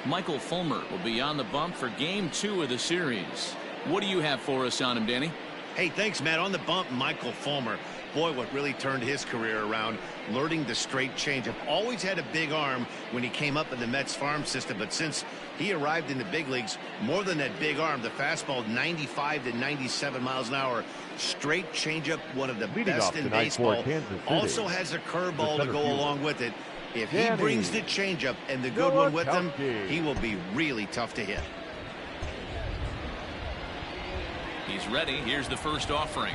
Michael Fulmer will be on the bump for game 2 of the series. What do you have for us on him, Danny? Hey, thanks, Matt. On the bump, Michael Fulmer. Boy, what really turned his career around, learning the straight changeup. Always had a big arm when he came up in the Mets farm system, but since he arrived in the big leagues, more than that big arm, the fastball 95 to 97 miles an hour, straight changeup, one of the best in baseball. Also has a curveball to go along with it. If he brings the changeup and the good one with him, he will be really tough to hit. He's ready. Here's the first offering.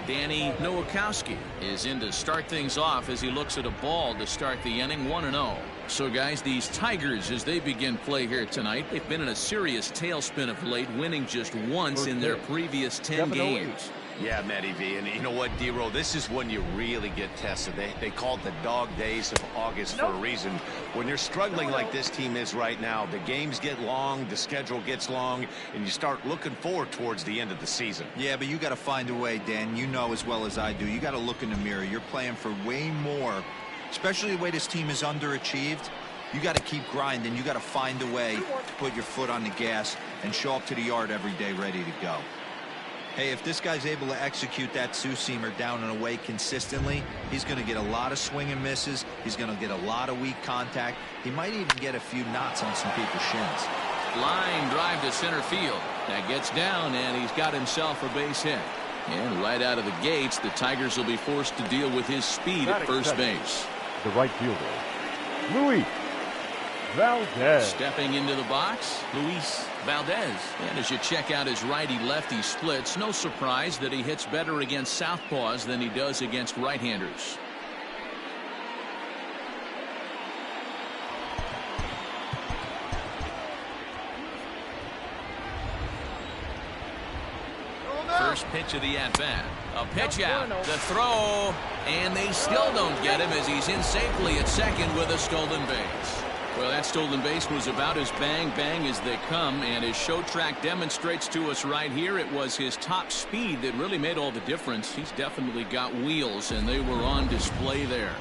Danny Nowakowski is in to start things off as he looks at a ball to start the inning. 1-0. So guys, these Tigers, as they begin play here tonight, they've been in a serious tailspin of late, winning just once in their previous 10 games. Yeah, Matty V, and you know what, D-Roll, this is when you really get tested. They call it the dog days of August for a reason. When you're struggling like this team is right now, the games get long, the schedule gets long, and you start looking forward towards the end of the season. Yeah, but you got to find a way, Dan. You know as well as I do. You got to look in the mirror. You're playing for way more, especially the way this team is underachieved. You got to keep grinding. You got to find a way to put your foot on the gas and show up to the yard every day ready to go. Hey, if this guy's able to execute that two-seamer down and away consistently, he's going to get a lot of swing and misses. He's going to get a lot of weak contact. He might even get a few knots on some people's shins. Line drive to center field. That gets down, and he's got himself a base hit. And right out of the gates, the Tigers will be forced to deal with his speed at first base. The right fielder, Luis Valdez. Stepping into the box, Luis Valdez. And as you check out his righty-lefty splits, no surprise that he hits better against southpaws than he does against right-handers. First pitch of the at-bat. A pitch out, the throw, and they still don't get him as he's in safely at second with a stolen base. Well, that stolen base was about as bang-bang as they come, and his show track demonstrates to us right here it was his top speed that really made all the difference. He's definitely got wheels, and they were on display there.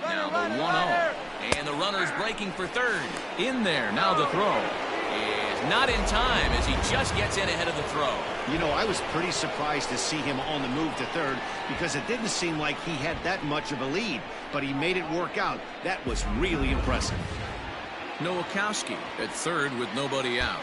Now the 1-0. And the runner's breaking for third. In there. Now the throw is not in time as he just gets in ahead of the throw. You know, I was pretty surprised to see him on the move to third because it didn't seem like he had that much of a lead, but he made it work out. That was really impressive. Nowakowski at third with nobody out.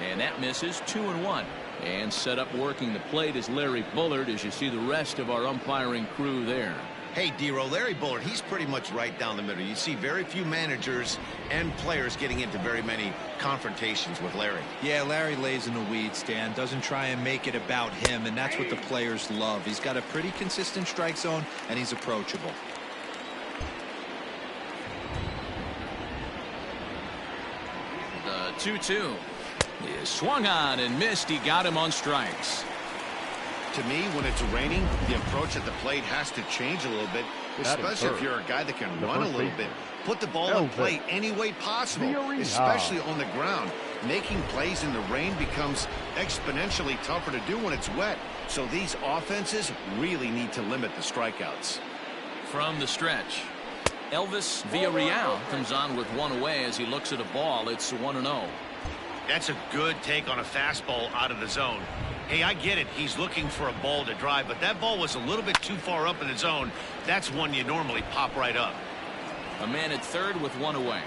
And that misses. 2-1. And set up working the plate is Larry Bullard as you see the rest of our umpiring crew there. Hey, D-Roll, Larry Bullard, he's pretty much right down the middle. You see very few managers and players getting into very many confrontations with Larry. Yeah, Larry lays in the weeds, Dan. Doesn't try and make it about him, and that's what the players love. He's got a pretty consistent strike zone, and he's approachable. The 2-2 is swung on and missed. He got him on strikes. To me, when it's raining, the approach at the plate has to change a little bit, especially if you're a guy that can run a little bit. Put the ball in play any way possible, especially on the ground. Making plays in the rain becomes exponentially tougher to do when it's wet. So these offenses really need to limit the strikeouts. From the stretch, Elvis Villarreal comes on with one away as he looks at a ball. It's 1-0. That's a good take on a fastball out of the zone. Hey, I get it. He's looking for a ball to drive, but that ball was a little bit too far up in the zone. That's one you normally pop right up. A man at third with one away.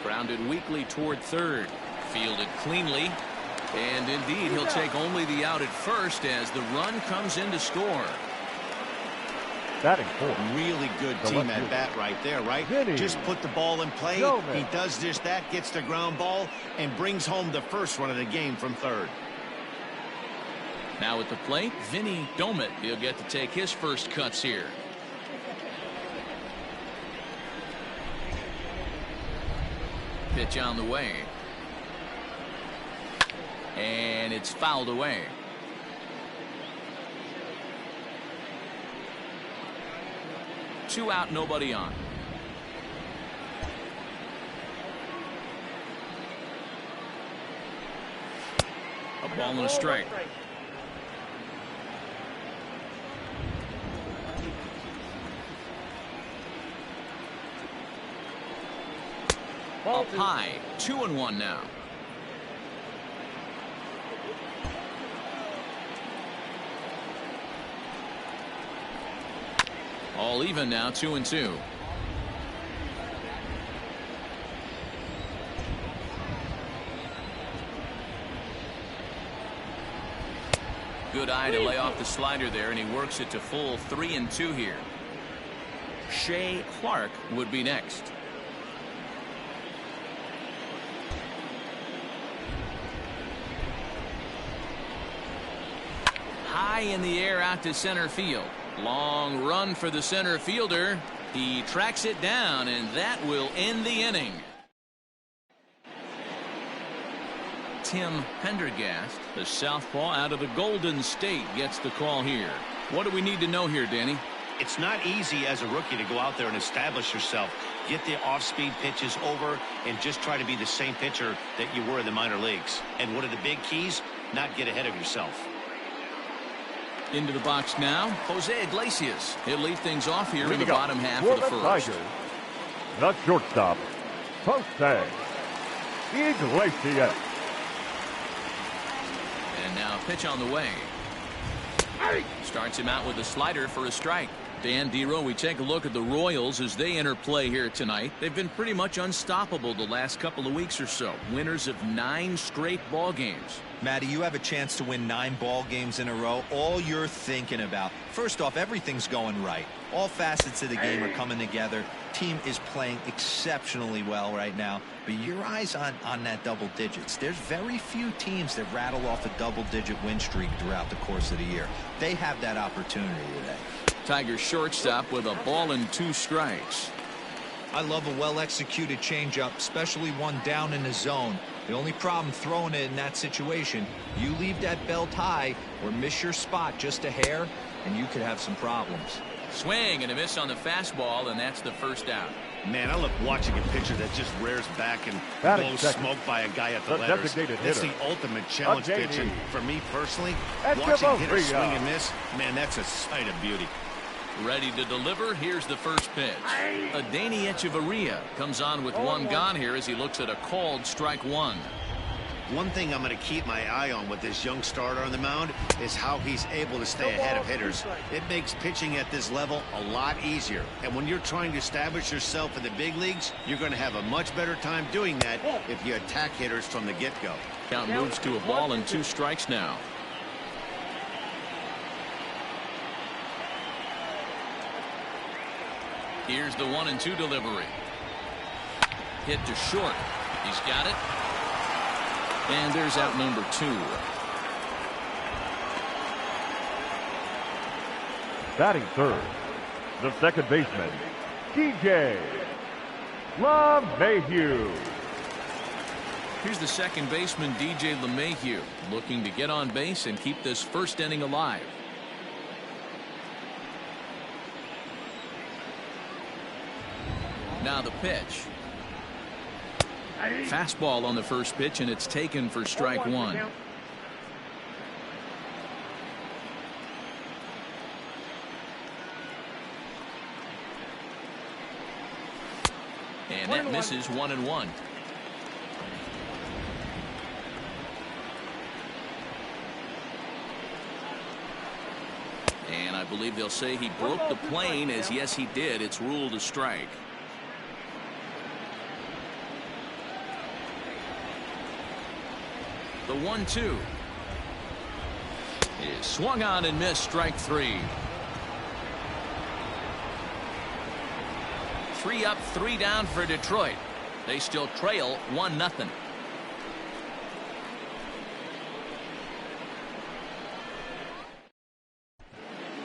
Grounded weakly toward third. Fielded cleanly. And indeed, he'll take only the out at first as the run comes in to score. Batting fourth. Really good team at bat right there, right? Just put the ball in play. He does just that, gets the ground ball, and brings home the first run of the game from third. Now at the plate, Vinny Domit. He'll get to take his first cuts here. Pitch on the way. And it's fouled away. 2 out, nobody on. A ball and a strike. Up high, 2-1 now. All even now, 2-2. Good eye to lay off the slider there, and he works it to full 3-2 here. Shea Clark would be next. High in the air out to center field. Long run for the center fielder. He tracks it down, and that will end the inning. Tim Pendergast, the southpaw out of the Golden State, gets the call here. What do we need to know here, Danny? It's not easy as a rookie to go out there and establish yourself, get the off-speed pitches over, and just try to be the same pitcher that you were in the minor leagues. And one of the big keys, not get ahead of yourself. Into the box now, Jose Iglesias. He'll lead things off here in the bottom half of the first. Tigers, the shortstop, Jose Iglesias. And now pitch on the way. Starts him out with a slider for a strike. Dan Dero, we take a look at the Royals as they enter play here tonight. They've been pretty much unstoppable the last couple of weeks or so. Winners of 9 straight ball games. Matty, you have a chance to win 9 ball games in a row. All you're thinking about, first off, everything's going right. All facets of the game are coming together. Team is playing exceptionally well right now. But your eyes on that double digits. There's very few teams that rattle off a double-digit win streak throughout the course of the year. They have that opportunity today. Tigers shortstop with a ball and 2 strikes. I love a well-executed changeup, especially one down in the zone. The only problem throwing it in that situation, you leave that belt high or miss your spot just a hair, and you could have some problems. Swing and a miss on the fastball, and that's the first out. Man, I love watching a pitcher that just rears back and blows smoke by a guy at the letters. That's the ultimate challenge pitch. And for me personally, watching hitters swing and miss, man, that's a sight of beauty. Ready to deliver. Here's the first pitch. Adeiny Echeverria comes on with 1 gone here as he looks at a called strike 1. One thing I'm going to keep my eye on with this young starter on the mound is how he's able to stay ahead of hitters. It makes pitching at this level a lot easier. And when you're trying to establish yourself in the big leagues, you're going to have a much better time doing that if you attack hitters from the get-go. Count moves to a ball and 2 strikes now. Here's the 1-2 delivery. Hit to short. He's got it. And there's out number 2. Batting third, the second baseman, DJ LeMahieu. Here's the second baseman, DJ LeMahieu, looking to get on base and keep this first inning alive. Now the pitch. Fastball on the first pitch, and it's taken for strike 1. And that misses 1-1. And I believe they'll say he broke the plane, as yes he did. It's ruled a strike. The 1-2 is swung on and missed, strike 3. 3 up, 3 down for Detroit. They still trail 1-0.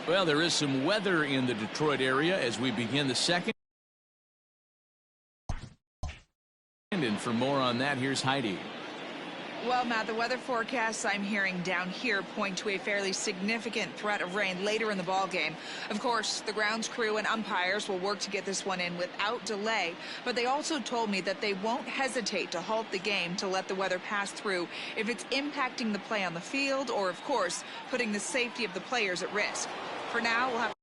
Well, there is some weather in the Detroit area as we begin the second. And for more on that, here's Heidi. Well, Matt, the weather forecasts I'm hearing down here point to a fairly significant threat of rain later in the ball game. Of course, the grounds crew and umpires will work to get this one in without delay, but they also told me that they won't hesitate to halt the game to let the weather pass through if it's impacting the play on the field or, of course, putting the safety of the players at risk. For now, we'll have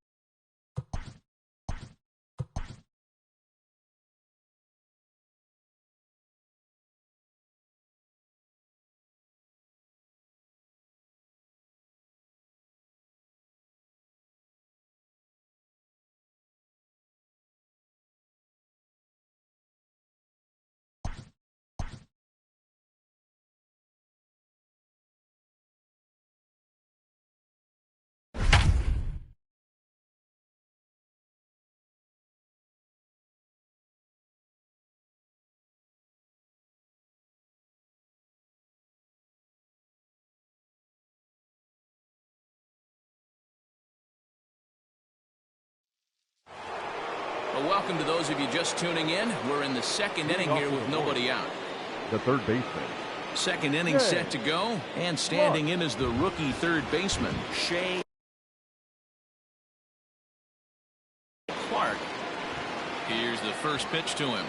Well, welcome to those of you just tuning in. We're in the second inning here with nobody out. The third baseman. Second inning set to go, and standing in is the rookie third baseman, Shea Clark. Here's the first pitch to him.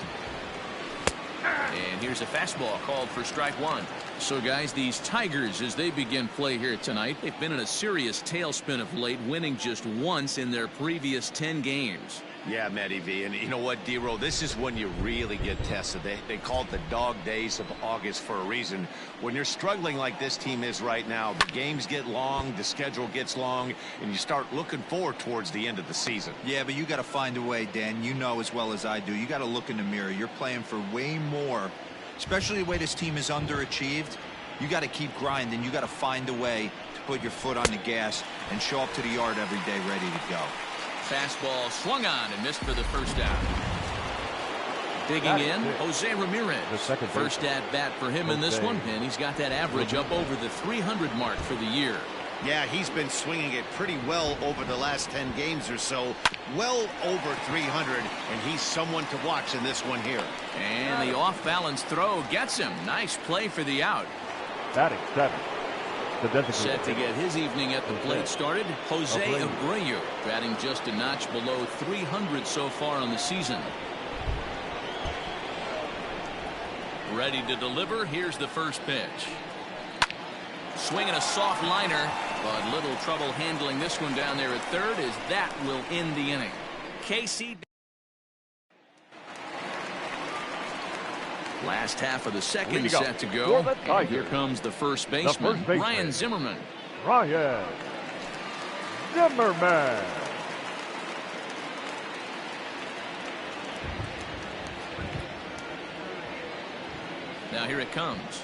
And here's a fastball called for strike one. So, guys, these Tigers, as they begin play here tonight, they've been in a serious tailspin of late, winning just once in their previous 10 games. Yeah, Matty V, and you know what, D-Roll, this is when you really get tested. They call it the dog days of August for a reason. When you're struggling like this team is right now, the games get long, the schedule gets long, and you start looking forward towards the end of the season. Yeah, but you got to find a way, Dan. You know as well as I do. You got to look in the mirror. You're playing for way more, especially the way this team is underachieved. You got to keep grinding. You got to find a way to put your foot on the gas and show up to the yard every day ready to go. Fastball swung on and missed for the first out. Digging in, Jose Ramirez. The second first at bat for him in this one, and he's got that average up over the 300 mark for the year. Yeah, he's been swinging it pretty well over the last 10 games or so. Well over 300, and he's someone to watch in this one here. And the off-balance throw gets him. Nice play for the out. Batting seventh. Set to get his evening at the plate started, Jose Abreu, batting just a notch below 300 so far on the season. Ready to deliver. Here's the first pitch. Swinging a soft liner, but little trouble handling this one down there at third, as that will end the inning. KC. Last half of the second set to go. And here comes the first baseman, Ryan Zimmerman. Ryan Zimmerman. Now here it comes.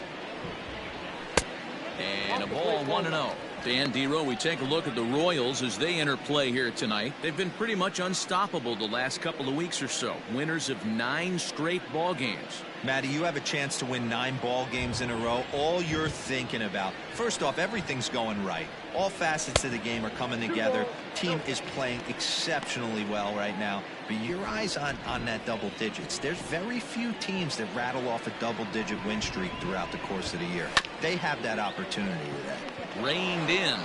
And a ball 1-0. Dan Dero, we take a look at the Royals as they enter play here tonight. They've been pretty much unstoppable the last couple of weeks or so. Winners of 9 straight ball games. Matty, you have a chance to win 9 ball games in a row. All you're thinking about, first off, everything's going right. All facets of the game are coming together. Team is playing exceptionally well right now. But your eyes on that double digits. There's very few teams that rattle off a double-digit win streak throughout the course of the year. They have that opportunity today. Reined in.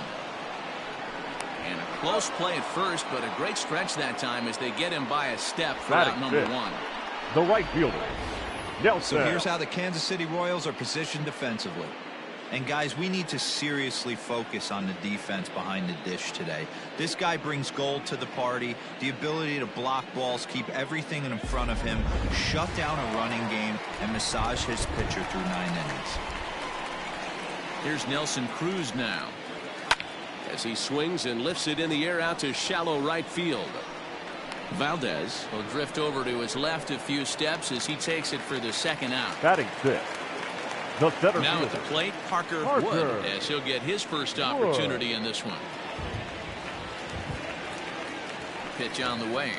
And a close play at first, but a great stretch that time as they get him by a step for out number 1. The right fielder, Nelson. So here's how the Kansas City Royals are positioned defensively. And guys, we need to seriously focus on the defense behind the dish today. This guy brings gold to the party, the ability to block balls, keep everything in front of him, shut down a running game, and massage his pitcher through 9 innings. Here's Nelson Cruz now, as he swings and lifts it in the air out to shallow right field. Valdez will drift over to his left a few steps as he takes it for the second out. Batting sixth. The center now fielder, at the plate, Parker Wood, as he'll get his first opportunity in this one. Pitch on the way.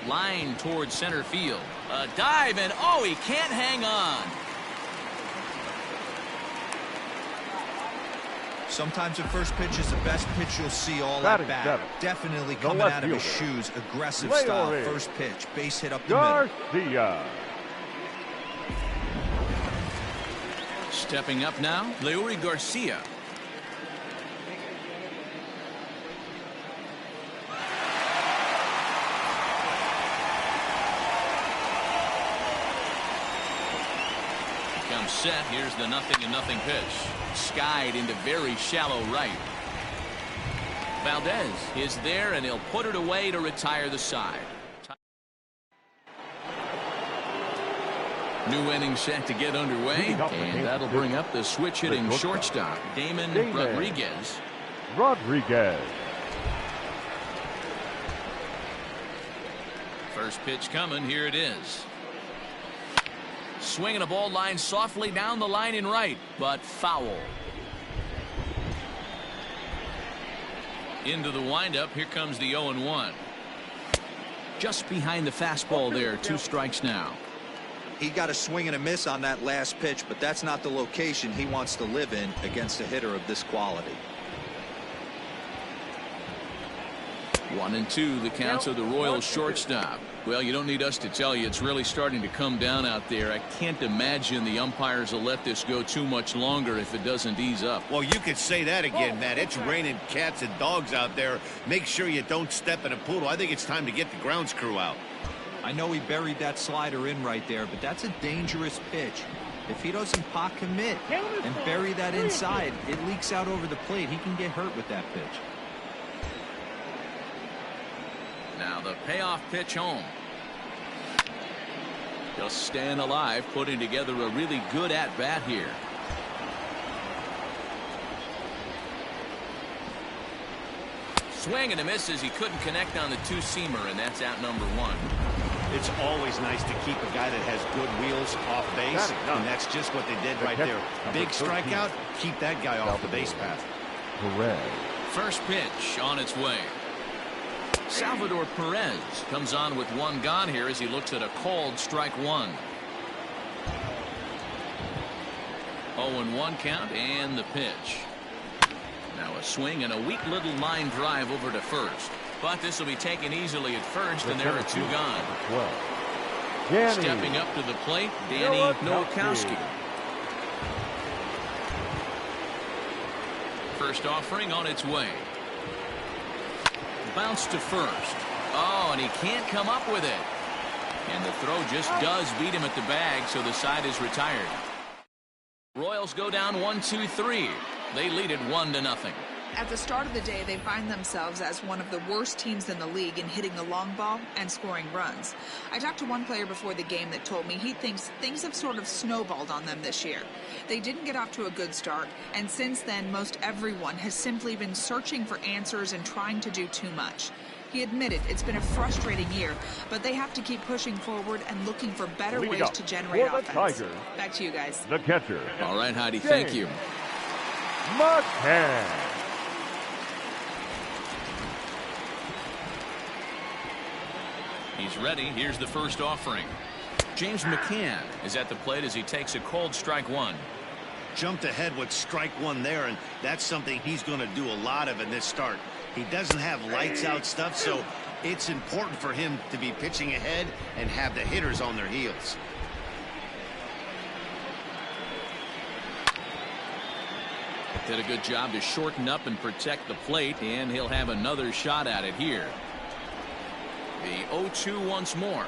Line towards center field. A dive, and oh, he can't hang on. Sometimes the first pitch is the best pitch you'll see all at bat. Definitely coming out of his shoes. Aggressive style. First pitch. Base hit up the middle. Stepping up now, Leury Garcia. Comes set. Here's the 0-0 pitch. Skied into very shallow right. Valdez is there, and he'll put it away to retire the side. New inning set to get underway, and that'll bring up the switch-hitting shortstop, Damon Rodriguez. First pitch coming. Here it is. Swinging a ball line softly down the line in right, but foul. Into the windup. Here comes the 0-1. Just behind the fastball there. 2 strikes now. He got a swing and a miss on that last pitch, but that's not the location he wants to live in against a hitter of this quality. 1-2 the counts of the Royals shortstop. Well, you don't need us to tell you it's really starting to come down out there. I can't imagine the umpires will let this go too much longer if it doesn't ease up. Well, you could say that again, Matt. It's raining cats and dogs out there. Make sure you don't step in a poodle. I think it's time to get the grounds crew out. I know he buried that slider in right there, but that's a dangerous pitch. If he doesn't pot commit and bury that inside, it leaks out over the plate. He can get hurt with that pitch. Now the payoff pitch home. Just staying alive, putting together a really good at-bat here. Swing and a miss as he couldn't connect on the 2-seamer, and that's out number 1. It's always nice to keep a guy that has good wheels off base, and that's just what they did right there. Big strikeout, keep that guy off the base path. First pitch on its way. Salvador Perez comes on with 1 gone here as he looks at a called strike 1. 0-1 count and the pitch. Now a swing and a weak little line drive over to first. But this will be taken easily at first, and there are 2 gone. Stepping up to the plate, Danny Nowakowski. First offering on its way. Bounce to first. Oh, and he can't come up with it. And the throw just does beat him at the bag, so the side is retired. Royals go down 1-2-3. They lead it 1-0. At the start of the day, they find themselves as one of the worst teams in the league in hitting the long ball and scoring runs. I talked to one player before the game that told me he thinks things have sort of snowballed on them this year. They didn't get off to a good start, and since then, most everyone has simply been searching for answers and trying to do too much. He admitted it's been a frustrating year, but they have to keep pushing forward and looking for better ways to generate offense. Back to you guys. The catcher. All right, Heidi, thank you. McCann. He's ready. Here's the first offering. James McCann is at the plate as he takes a called strike 1. Jumped ahead with strike 1 there, and that's something he's going to do a lot of in this start. He doesn't have lights out stuff, so it's important for him to be pitching ahead and have the hitters on their heels. Did a good job to shorten up and protect the plate, and he'll have another shot at it here. The 0-2 once more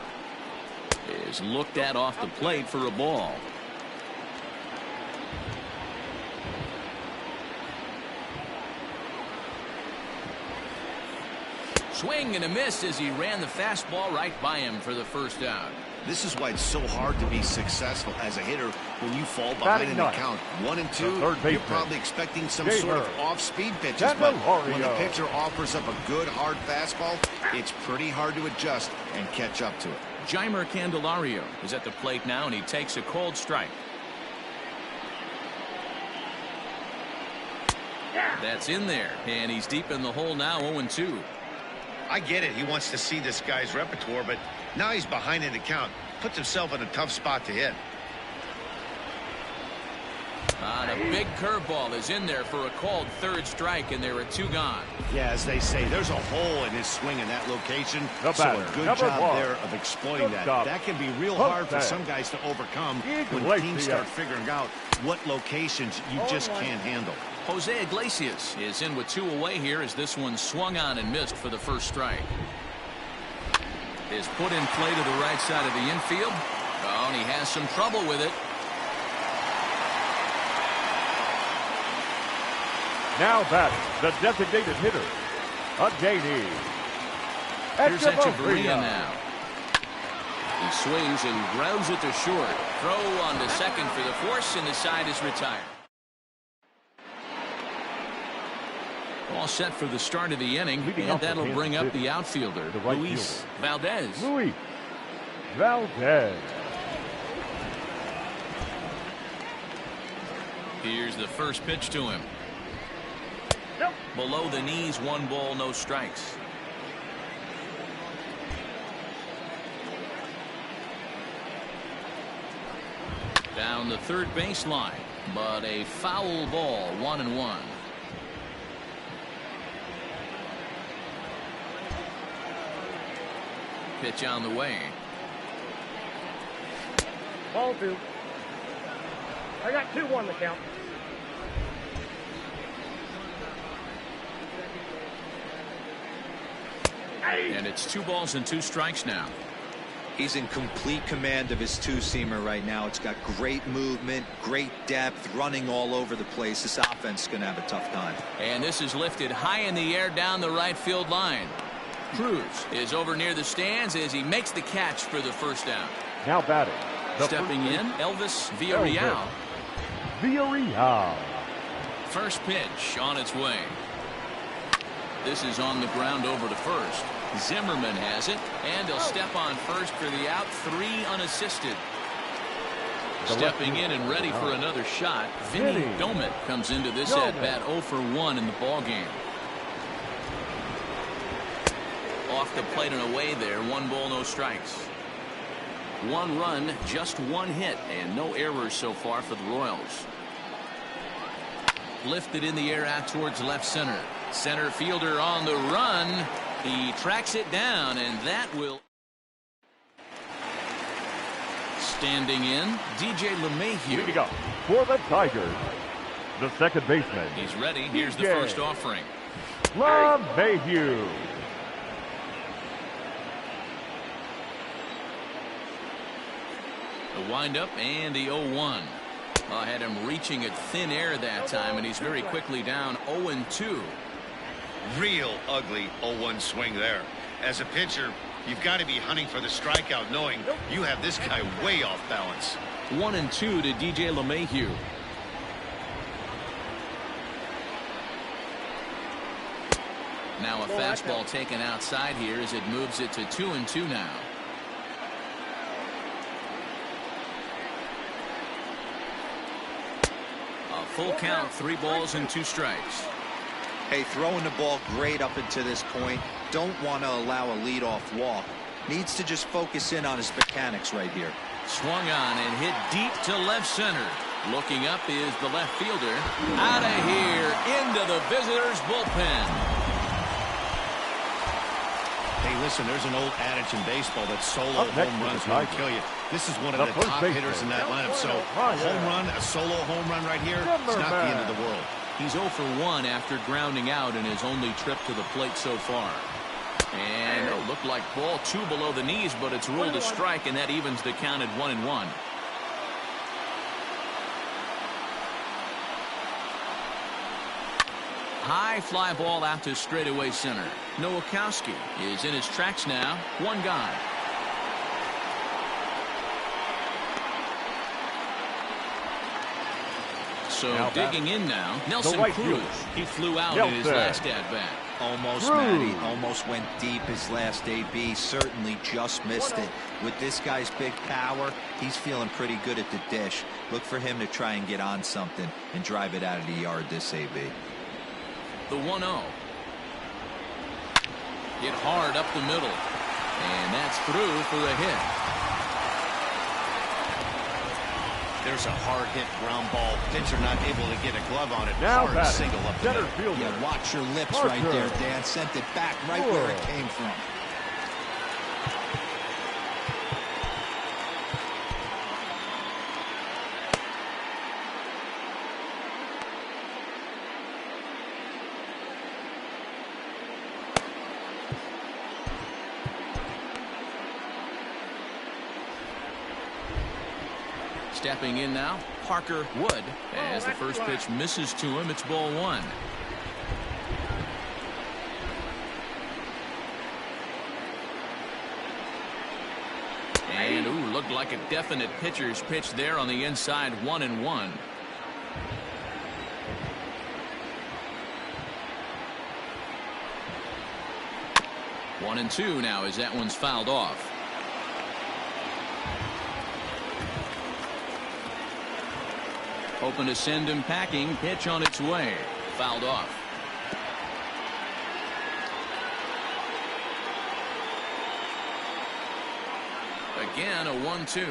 is looked at off the plate for a ball. Swing and a miss as he ran the fastball right by him for the first out. This is why it's so hard to be successful as a hitter when you fall behind in the count. 1-2, you're probably expecting some sort of off-speed pitches, but when the pitcher offers up a good hard fastball, it's pretty hard to adjust and catch up to it. Jeimer Candelario is at the plate now, and he takes a called strike. That's in there, and he's deep in the hole now, 0-2. I get it. He wants to see this guy's repertoire, but now he's behind in the count. Puts himself in a tough spot to hit. A big curveball is in there for a called third strike, and there are 2 gone. Yeah, as they say, there's a hole in his swing in that location. The So batter, a good number job 1. there of exploiting Good that. job. That can be real Hook hard for that. some guys to overcome when Iglesias. teams start figuring out what locations you just can't handle. Jose Iglesias is in with 2 away here as this one swung on and missed for the first strike. Is put in play to the right side of the infield. Oh, and he has some trouble with it. Now batting, the designated hitter, Adeini. Here's Echeverria now. He swings and grounds it to short. Throw on to second for the force, and the side is retired. All set for the start of the inning, and that'll bring up the outfielder, Luis Valdez. Luis Valdez. Here's the first pitch to him. Below the knees, 1 ball, no strikes. Down the third baseline, but a foul ball, 1-1. Pitch on the way. Ball 2. I got 2-1 the count. And it's 2 balls and 2 strikes now. He's in complete command of his 2-seamer right now. It's got great movement, great depth, running all over the place. This offense is going to have a tough time. And this is lifted high in the air down the right field line. Cruz is over near the stands as he makes the catch for the first down. Now batting. Stepping in, Elvis Villarreal. Villarreal. First pitch on its way. This is on the ground over to first. Zimmerman has it, and he'll step on first for the out. 3 unassisted. Stepping in and ready for another shot, Vinny Domet comes into this at-bat 0 for 1 in the ballgame. Off the plate and away there, 1 ball, no strikes. 1 run, just 1 hit, and no errors so far for the Royals. Lifted in the air out towards left center. Center fielder on the run. He tracks it down, and that will... Standing in, DJ LeMahieu. Here we go. For the Tigers, the second baseman. He's ready. Here's the first offering. LeMahieu. The windup and the 0-1. Had him reaching at thin air that time, and he's very quickly down 0-2. Real ugly 0-1 swing there. As a pitcher, you've got to be hunting for the strikeout, knowing you have this guy way off balance. 1-2 to DJ LeMahieu. Now a fastball taken outside here as it moves it to 2-2 now. A full count, 3 balls and 2 strikes. Hey, throwing the ball great up until this point. Don't want to allow a leadoff walk. Needs to just focus in on his mechanics right here. Swung on and hit deep to left center. Looking up is the left fielder. Out of here into the visitors' bullpen. Hey, listen, there's an old adage in baseball that solo home runs will kill you. This is one of the top hitters in that lineup. So a home run, a solo home run right here, it's not the end of the world. He's 0 for 1 after grounding out in his only trip to the plate so far. And it looked like ball 2 below the knees, but it's ruled a strike, and that evens the count at 1-1. High fly ball out to straightaway center. Nowakowski is in his tracks now. 1 gone. So now digging in now, Nelson Cruz. He flew out in his last at-bat. Almost, Matty. Almost went deep his last AB. Certainly just missed it. With this guy's big power, he's feeling pretty good at the dish. Look for him to try and get on something and drive it out of the yard this AB. The 1-0. Hit hard up the middle. And that's through for a hit. There's a hard hit ground ball. Pitcher not able to get a glove on it. Now hard batting, single up the center middle. fielder. Yeah, watch your lips Parker. right there, Dan. Sent it back right where it came from. Stepping in now, Parker Wood. As the first pitch misses to him, it's ball one. And, ooh, looked like a definite pitcher's pitch there on the inside, 1-1. One and two now as that one's fouled off. Hoping to send him packing. Pitch on its way. Fouled off. Again, a 1-2.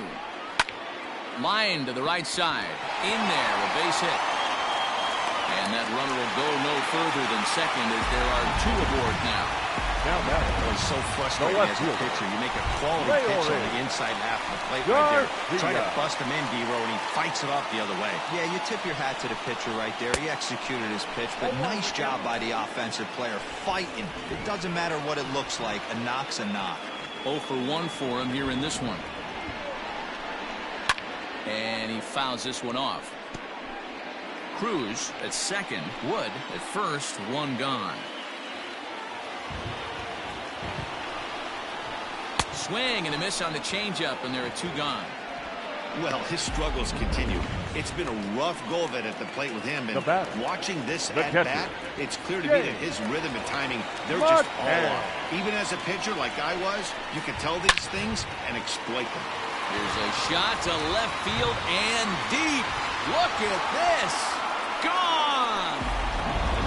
Line to the right side. In there, a base hit. And that runner will go no further than second as there are two aboard now. Now batting. It's so frustrating as a pitcher. You make a quality pitch on the inside half of the plate right there. Try to bust him in, D-Row, and he fights it off the other way. Yeah, you tip your hat to the pitcher right there. He executed his pitch, but nice job by the offensive player fighting. It doesn't matter what it looks like. A knock's a knock. 0 for 1 for him here in this one. And he fouls this one off. Cruz at second. Wood at first. One gone. Swing and a miss on the changeup, and there are two gone. Well, his struggles continue. It's been a rough go of it at the plate with him, and watching this at-bat, it's clear to me that his rhythm and timing, they're just all off. Even as a pitcher like I was, you can tell these things and exploit them. Here's a shot to left field and deep. Look at this. Gone.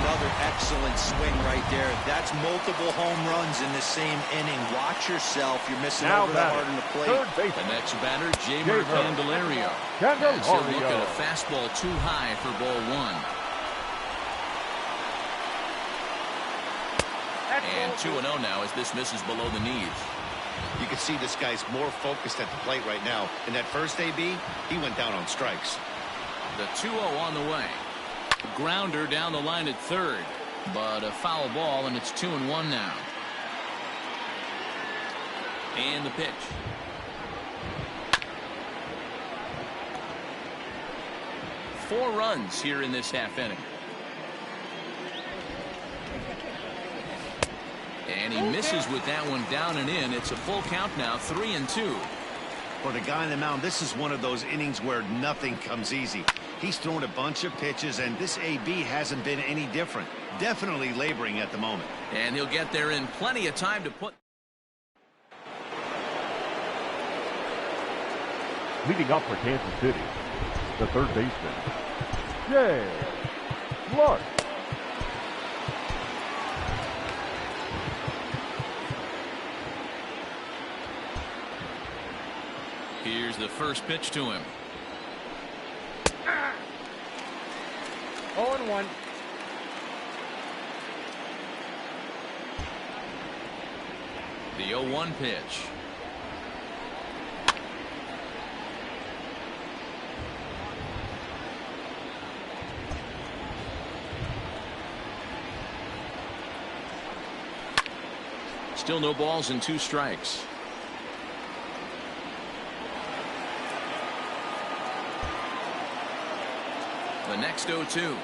Another excellent swing right there. That's multiple home runs in the same inning. Watch yourself. You're missing over the heart of the plate. The next batter, Jeimer Candelario. As he'll look at a fastball too high for ball one. And 2-0 now as this misses below the knees. You can see this guy's more focused at the plate right now. In that first AB, he went down on strikes. The 2-0 on the way. Grounder down the line at third, but a foul ball, and it's 2-1 now. And the pitch. Four runs here in this half inning. And he misses with that one down and in. It's a full count now, 3-2. For the guy on the mound, this is one of those innings where nothing comes easy. He's thrown a bunch of pitches, and this AB hasn't been any different. Definitely laboring at the moment. And he'll get there in plenty of time to put. Leading up for Kansas City, the third baseman, Jay Clark. Here's the first pitch to him. 0-1. The 0-1 pitch. Still no balls and 2 strikes. The next 0-2.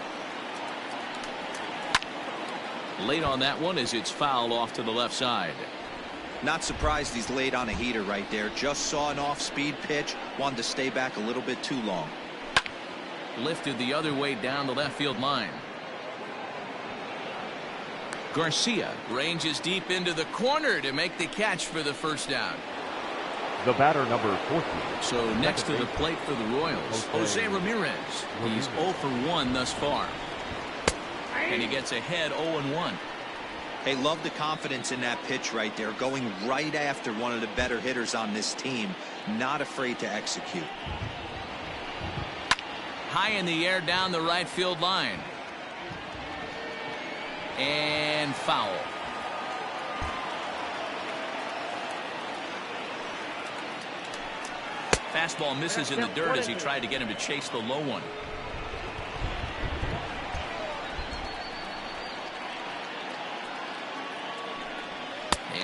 Late on that one as it's fouled off to the left side. Not surprised he's laid on a heater right there. Just saw an off-speed pitch. Wanted to stay back a little bit too long. Lifted the other way down the left field line. Garcia ranges deep into the corner to make the catch for the first down. The batter, number 14. So next to the plate for the Royals, Jose Ramirez. He's 0 for 1 thus far. And he gets ahead 0-1. Hey, love the confidence in that pitch right there. Going right after one of the better hitters on this team. Not afraid to execute. high in the air down the right field line. And foul. Fastball misses in the dirt as he tried to get him to chase the low one.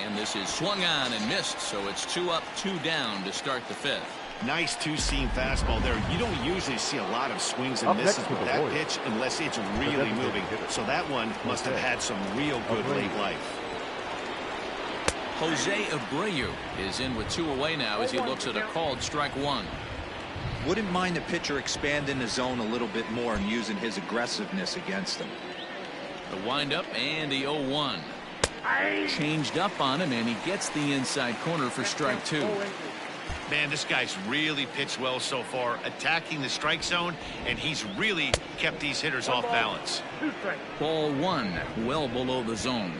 And this is swung on and missed, so it's 2 up, 2 down to start the 5th. Nice two-seam fastball there. You don't usually see a lot of swings and misses with that pitch unless it's really moving. So that one must have had some real good late life. Jose Abreu is in with 2 away now as he looks at a called strike 1. Wouldn't mind the pitcher expanding the zone a little bit more and using his aggressiveness against him. The windup and the 0-1. Changed up on him, and he gets the inside corner for strike 2. Man, this guy's really pitched well so far, attacking the strike zone, and he's really kept these hitters off balance. Ball 1, well below the zone.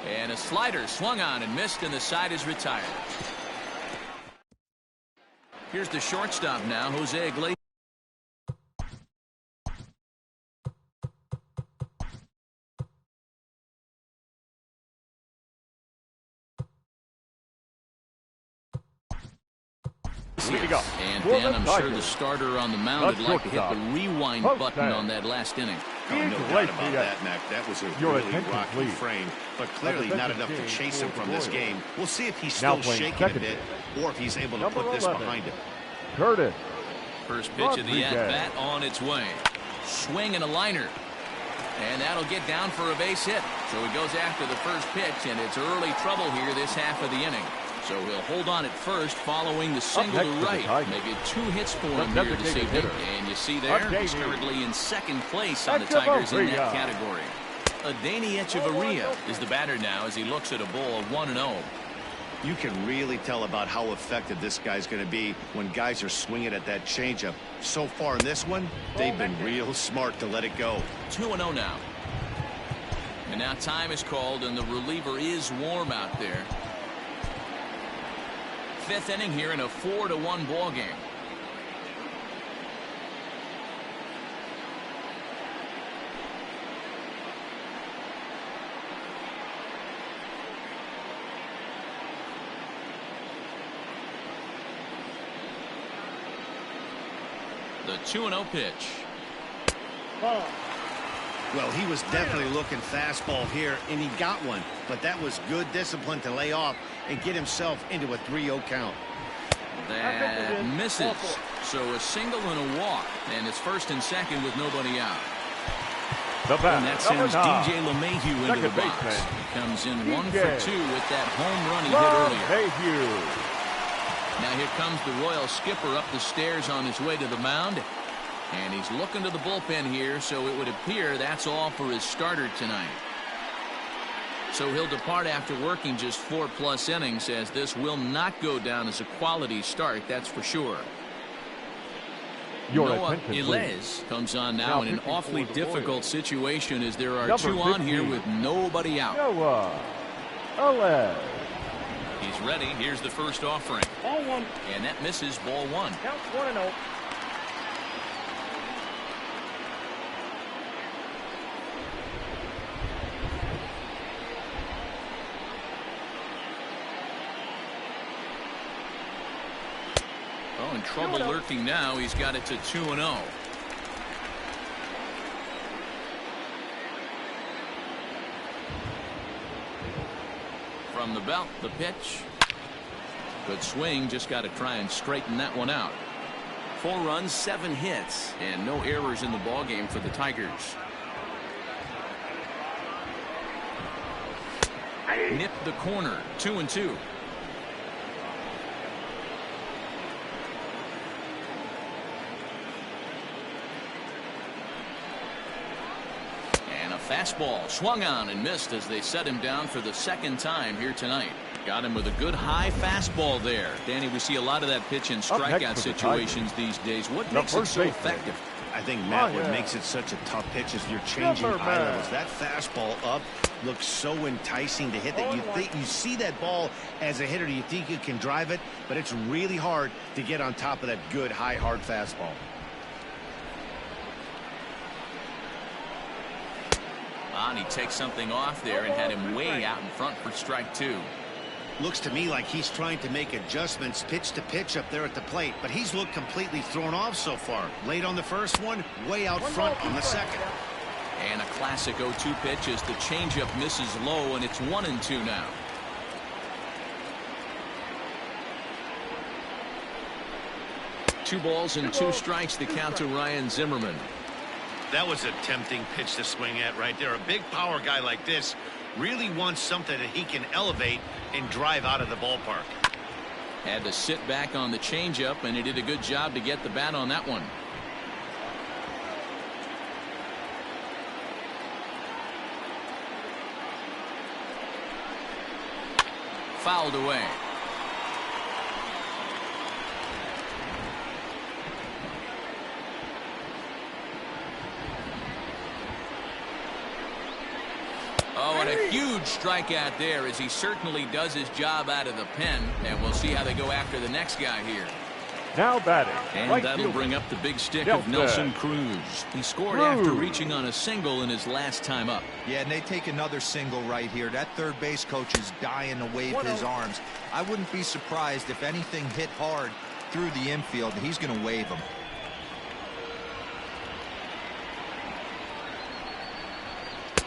And a slider swung on and missed, and the side is retired. Here's the shortstop now, Jose Iglesias. And Dan, I'm sure the starter on the mound would like to hit the rewind button on that last inning. Oh, no doubt about that, Mac. That was a really rocky frame, but clearly not enough to chase him from this game. We'll see if he's still shaking a bit or if he's able to put this behind him. Curtis. First pitch of the at-bat on its way. Swing and a liner. And that'll get down for a base hit. So he goes after the first pitch, and it's early trouble here this half of the inning. So he'll hold on at first following the single to right. Maybe 2 hits for him here this evening. And you see there, he's currently in second place on the Tigers in that category. Adeiny Echeverria is the batter now as he looks at a ball of 1-0. You can really tell about how effective this guy's going to be when guys are swinging at that changeup. So far in this one, they've been real smart to let it go. 2-0 now. And now time is called, and the reliever is warm out there. 5th inning here in a 4-1 ball game. The 2-0 pitch. Well, he was definitely looking fastball here, and he got one. But that was good discipline to lay off and get himself into a 3-0 count. That misses. So a single and a walk. And it's first and second with nobody out. And that sends DJ LeMahieu into the box. He comes in 1 for 2 with that home run he hit earlier. Now here comes the Royal skipper up the stairs on his way to the mound. And he's looking to the bullpen here, so it would appear that's all for his starter tonight. So he'll depart after working just 4+ innings, as this will not go down as a quality start, that's for sure. Noah Ilez comes on now in an awfully difficult situation as there are 2 on here with nobody out. Noah Ilez. He's ready. Here's the first offering. Ball 1. And that misses ball 1. Counts 1-0. Oh, in trouble lurking now. He's got it to 2-0. From the belt, the pitch. Good swing. Just got to try and straighten that one out. 4 runs, 7 hits, and no errors in the ballgame for the Tigers. Nipped the corner. 2-2. Fastball swung on and missed as they set him down for the 2nd time here tonight. Got him with a good high fastball there. Danny, we see a lot of that pitch in strikeout situations these days. What makes it so effective? I think, Matt, what makes it such a tough pitch is you're changing eye levels. That fastball up looks so enticing to hit that you see that ball as a hitter, you think you can drive it, but it's really hard to get on top of that good, high, hard fastball. And he takes something off there and had him way out in front for strike 2. Looks to me like he's trying to make adjustments pitch to pitch up there at the plate, but he's looked completely thrown off so far. Late on the first one, way out front on the second. And a classic 0-2 pitch as the changeup misses low, and it's 1-2 now. Two balls and 2 strikes, the count to Ryan Zimmerman. That was a tempting pitch to swing at right there. A big power guy like this really wants something that he can elevate and drive out of the ballpark. Had to sit back on the changeup, and he did a good job to get the bat on that one. Fouled away. Oh, and a huge strikeout there as he certainly does his job out of the pen. And we'll see how they go after the next guy here. Now batting. And right that'll fielder. bring up the big stick of Nelson Cruz. He scored after reaching on a single in his last time up. Yeah, and they take another single right here. That third base coach is dying to wave his arms. I wouldn't be surprised if anything hit hard through the infield. He's going to wave them.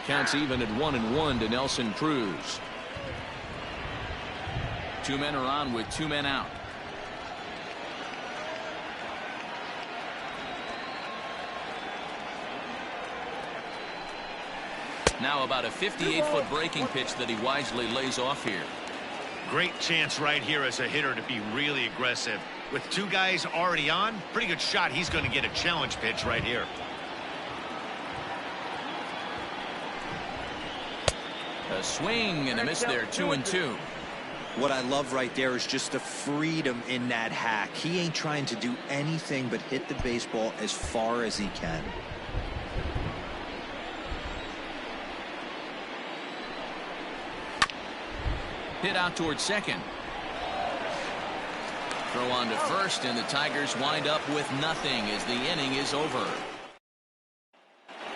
Counts even at 1-1 to Nelson Cruz. 2 men are on with 2 men out. Now about a 58-foot breaking pitch that he wisely lays off here. Great chance right here as a hitter to be really aggressive. With 2 guys already on, pretty good shot. He's going to get a challenge pitch right here. A swing and a miss there, 2-2. What I love right there is just the freedom in that hack. He ain't trying to do anything but hit the baseball as far as he can. Hit out towards second. Throw on to first, and the Tigers wind up with nothing as the inning is over.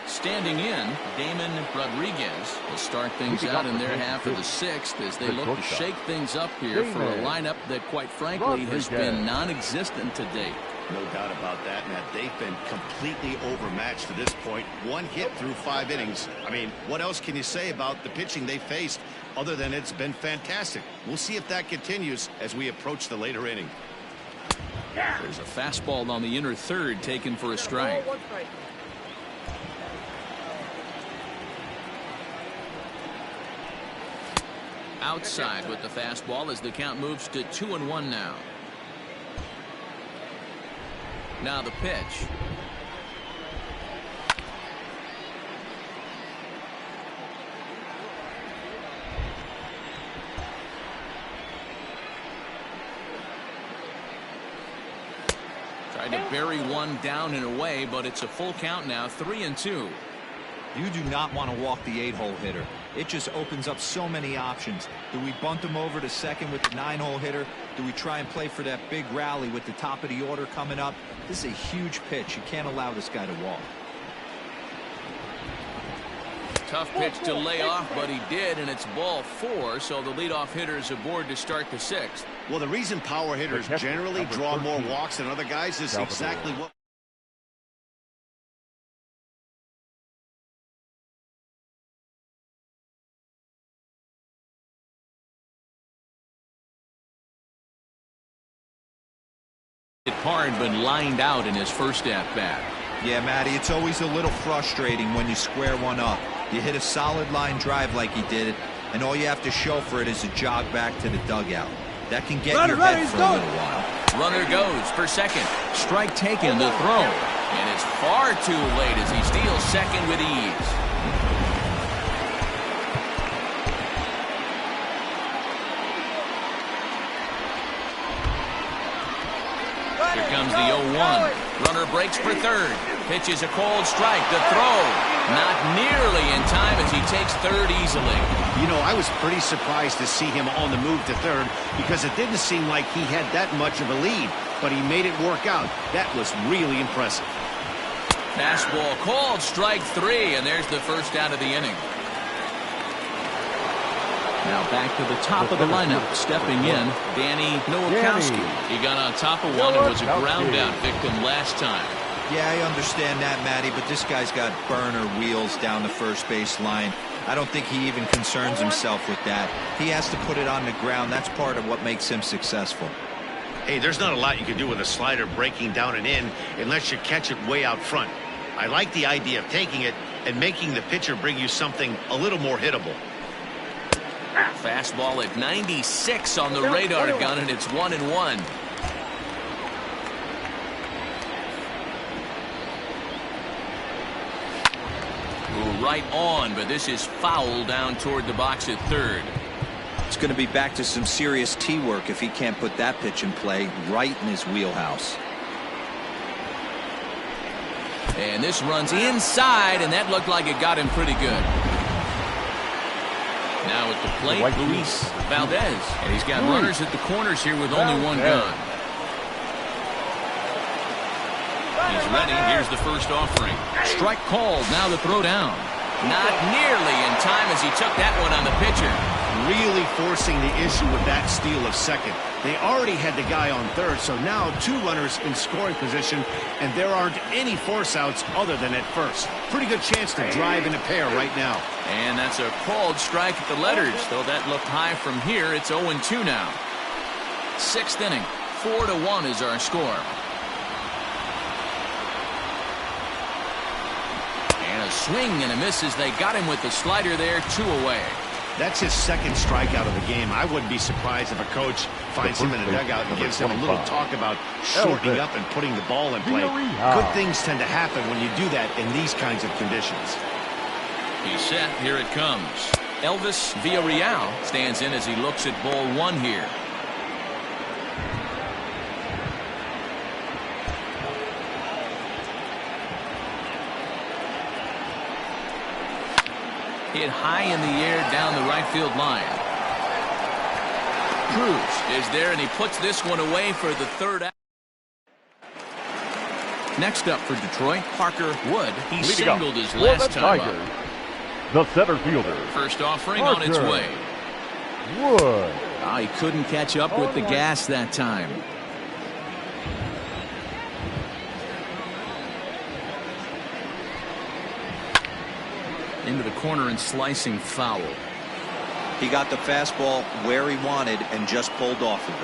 Standing in, Damon Rodriguez will start things out in their half of the 6th as they look to shake things up here for a lineup that, quite frankly, has been non-existent to date. No doubt about that, Matt. They've been completely overmatched to this point. 1 hit through 5 innings. I mean, what else can you say about the pitching they faced other than it's been fantastic? We'll see if that continues as we approach the later inning. There's a fastball on the inner third taken for a strike. Outside with the fastball as the count moves to 2-1 now. Now the pitch. Tried to bury one down and away, but it's a full count now, 3-2. You do not want to walk the 8-hole hitter. It just opens up so many options. Do we bunt him over to second with the 9-hole hitter? Do we try and play for that big rally with the top of the order coming up? This is a huge pitch. You can't allow this guy to walk. Tough pitch to lay off, but he did, and it's ball 4, so the leadoff hitter is aboard to start the 6th. Well, the reason power hitters generally draw more walks than other guys is exactly what hard, but lined out in his first at-bat. Yeah, Matty, it's always a little frustrating when you square one up. You hit a solid line drive like he did, and all you have to show for it is a jog back to the dugout. That can get your head for a little while. Runner goes for second. Strike taken, the throw. And it's far too late as he steals second with ease. Here comes the 0-1. Runner breaks for third. Pitches a cold strike. The throw not nearly in time as he takes third easily. You know, I was pretty surprised to see him on the move to third because it didn't seem like he had that much of a lead, but he made it work out. That was really impressive. Fastball called, strike 3, and there's the first out of the inning. Now back to the top of the lineup. Stepping in, Danny Nowakowski. He got on top of one and was a ground out victim last time. Yeah, I understand that, Matty, but this guy's got burner wheels down the first base line. I don't think he even concerns himself with that. He has to put it on the ground. That's part of what makes him successful. Hey, there's not a lot you can do with a slider breaking down and in unless you catch it way out front. I like the idea of taking it and making the pitcher bring you something a little more hittable. Fastball at 96 on the radar gun, and it's 1-1. Right on, but this is foul down toward the box at third. It's going to be back to some serious tee work if he can't put that pitch in play right in his wheelhouse. And this runs inside, and that looked like it got him pretty good. Now at the plate, Luis Valdez. And he's got runners at the corners here with only one gun. He's ready. Here's the first offering. Strike called. Now the throw down. Not nearly in time as he took that one on the pitcher. Really forcing the issue with that steal of second. They already had the guy on third, so now two runners in scoring position, and there aren't any force outs other than at first. Pretty good chance to drive in a pair right now. And that's a called strike at the letters. Though that looked high from here, it's 0-2 now. Sixth inning, 4-1 is our score. And a swing and a miss as they got him with the slider there, 2 away. That's his second strikeout of the game. I wouldn't be surprised if a coach finds him in the dugout and gives him a little talk about shortening up and putting the ball in play. Good things tend to happen when you do that in these kinds of conditions. He's set. Here it comes. Elvis Villarreal stands in as he looks at ball 1 here. Hit high in the air down the right field line. Cruz is there, and he puts this one away for the third out. Next up for Detroit, Parker Wood. He singled his last time up. The center fielder. First offering on its way. Wood. Oh, he couldn't catch up with the gas that time. Into the corner and slicing foul. He got the fastball where he wanted and just pulled off of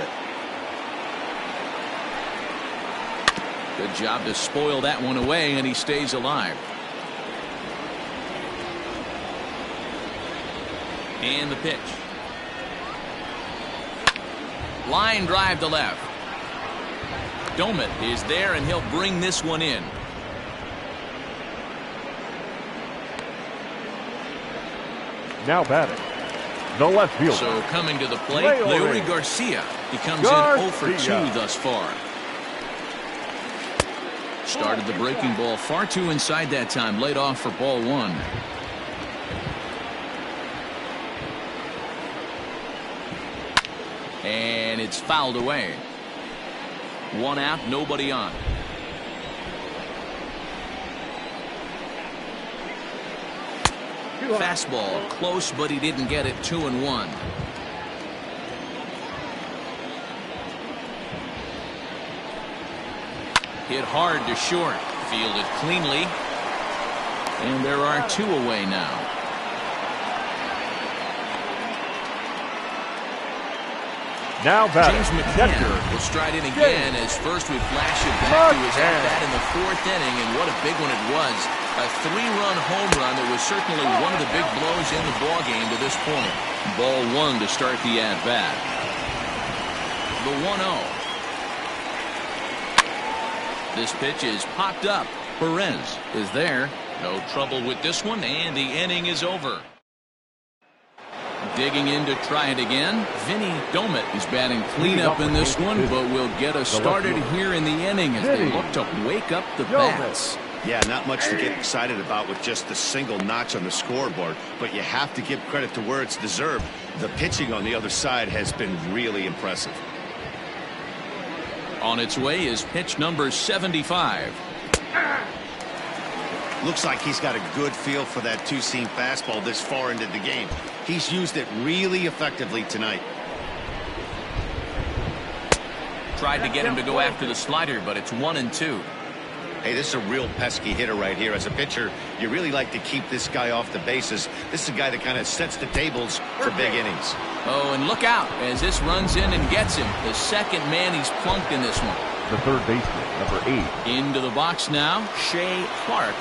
it. Good job to spoil that one away, and he stays alive. And the pitch. Line drive to left. Domet is there, and he'll bring this one in. Now batting, the left fielder. So coming to the plate, Leury Garcia. He comes in 0 for 2 thus far. Started the breaking ball far too inside that time. Laid off for ball 1. And it's fouled away. 1 out, nobody on. Fastball close, but he didn't get it. 2-1. Hit hard to short. Fielded cleanly. And there are 2 away now. Now batting, James McCann will stride in again as first we flash it back to his at-bat in the 4th inning, and what a big one it was. A 3-run home run that was certainly one of the big blows in the ballgame to this point. Ball 1 to start the at-bat. The 1-0. This pitch is popped up. Perez is there. No trouble with this one, and the inning is over. Digging in to try it again. Vinny Domet is batting cleanup in this one, but will get us started here in the inning as they look to wake up the bats. Yeah, not much to get excited about with just a single notch on the scoreboard, but you have to give credit to where it's deserved. The pitching on the other side has been really impressive. On its way is pitch number 75. Looks like he's got a good feel for that two-seam fastball this far into the game. He's used it really effectively tonight. Tried to get him to go after the slider, but it's 1-2. Hey, this is a real pesky hitter right here. As a pitcher, you really like to keep this guy off the bases. This is a guy that kind of sets the tables for big innings. Oh, and look out as this runs in and gets him. The second man he's plunked in this one. The third baseman, number 8. Into the box now, Shea Clark.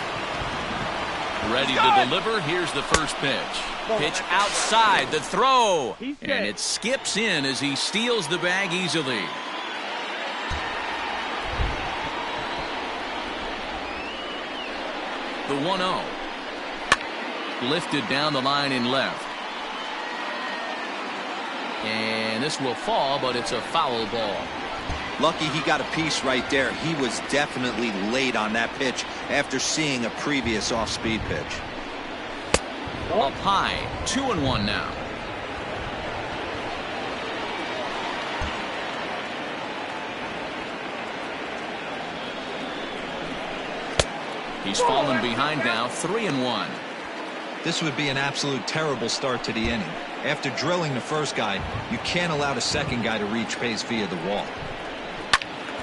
Ready to deliver. Here's the first pitch. Pitch outside, the throw. And it skips in as he steals the bag easily. The 1-0. Lifted down the line in left. And this will fall, but it's a foul ball. Lucky he got a piece right there. He was definitely late on that pitch after seeing a previous off-speed pitch. Up high, 2-1 now. He's fallen behind now, 3-1. This would be an absolute terrible start to the inning. After drilling the first guy, you can't allow the second guy to reach base via the wall.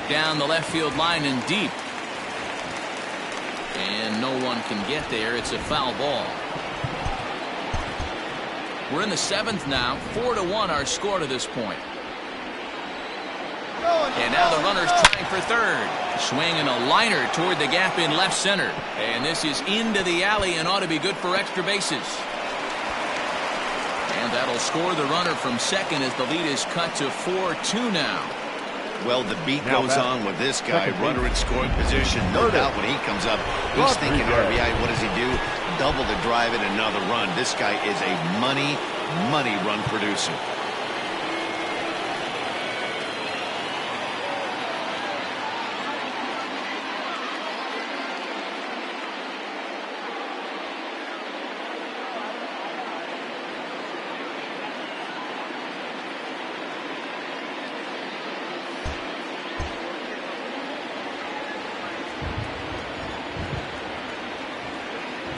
Down the left field line and deep. And no one can get there. It's a foul ball. We're in the 7th now. 4-1 our score to this point. And now the runner's trying for third. Swinging a liner toward the gap in left center. And this is into the alley and ought to be good for extra bases. And that'll score the runner from second as the lead is cut to 4-2 now. Well, the beat goes on with this guy. Runner in scoring position. No doubt when he comes up, he's thinking RBI. What does he do? Double the drive and another run. This guy is a money run producer.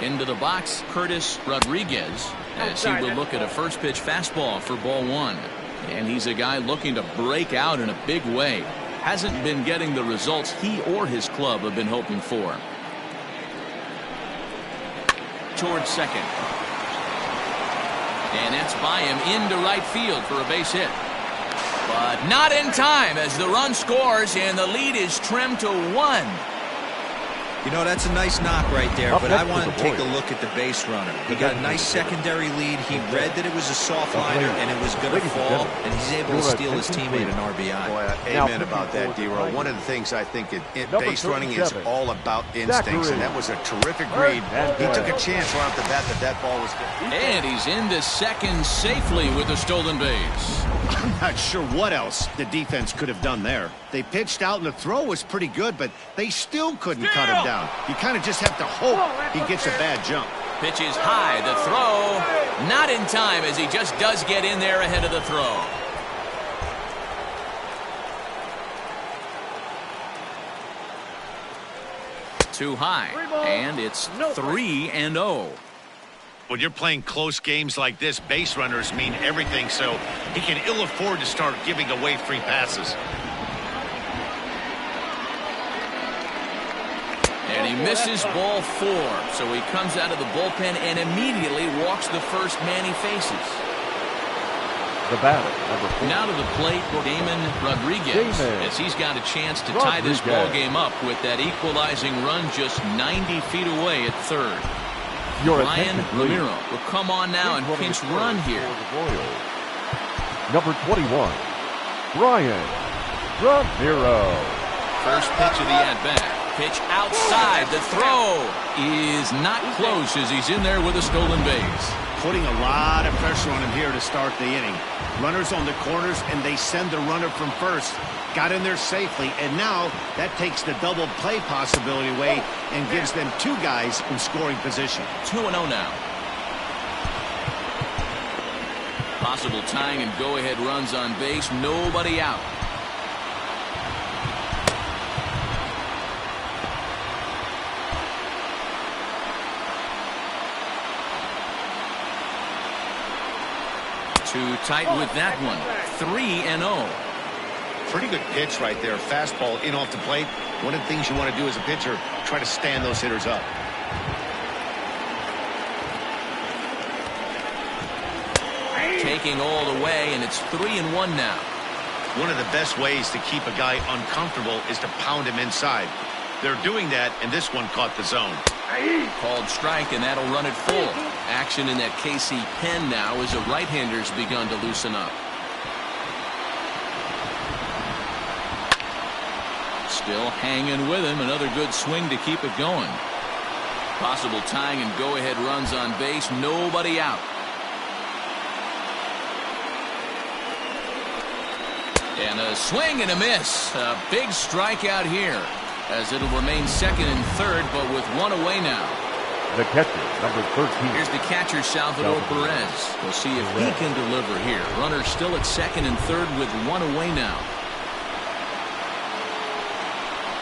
Into the box, Curtis Rodriguez, as he will look at a first pitch fastball for ball 1. And he's a guy looking to break out in a big way. Hasn't been getting the results he or his club have been hoping for. Towards second. And that's by him into right field for a base hit. But not in time as the run scores and the lead is trimmed to 1. You know, that's a nice knock right there, but I want to take a look at the base runner. He got a nice secondary lead. He read that it was a soft liner and it was going to fall, and he's able to steal his teammate an RBI. Boy, amen about that, D-Roll. One of the things I think base running is all about instincts, and that was a terrific read. He took a chance right off the bat that ball was good. And he's into second safely with a stolen base. I'm not sure what else the defense could have done there. They pitched out and the throw was pretty good, but they still couldn't cut him down. You kind of just have to hope he gets a bad jump. Pitch is high. The throw not in time as he just does get in there ahead of the throw. Too high. And it's 3-0. When you're playing close games like this, base runners mean everything, so he can ill afford to start giving away free passes. And he misses ball 4, so he comes out of the bullpen and immediately walks the first man he faces. The batter, number 4. Now to the plate, Damon Rodriguez, as he's got a chance to tie this ball game up with that equalizing run just 90 feet away at third. Ryan Ramiro will come on now and pinch run here. Number 21, Ryan Ramiro. First pitch of the at-bat. Pitch outside. The throw is not close as he's in there with a stolen base. putting a lot of pressure on him here to start the inning. Runners on the corners, and they send the runner from first. Got in there safely, and now that takes the double play possibility away and gives them 2 guys in scoring position. 2-0 now. Possible tying and go-ahead runs on base. Nobody out. Too tight with that one. 3-0. Pretty good pitch right there. Fastball in off the plate. One of the things you want to do as a pitcher, try to stand those hitters up. Taking all the way, and it's 3-1 now. One of the best ways to keep a guy uncomfortable is to pound him inside. They're doing that, and this one caught the zone. Called strike, and that'll run it full. Action in that KC pen now as the right-hander's begun to loosen up. Still hanging with him. Another good swing to keep it going. Possible tying and go-ahead runs on base. Nobody out. And a swing and a miss. A big strikeout here, as it'll remain second and third, but with 1 away now. The catcher, number 13. Here's the catcher, Salvador Perez. We'll see if he can deliver here. Runner still at second and third with 1 away now.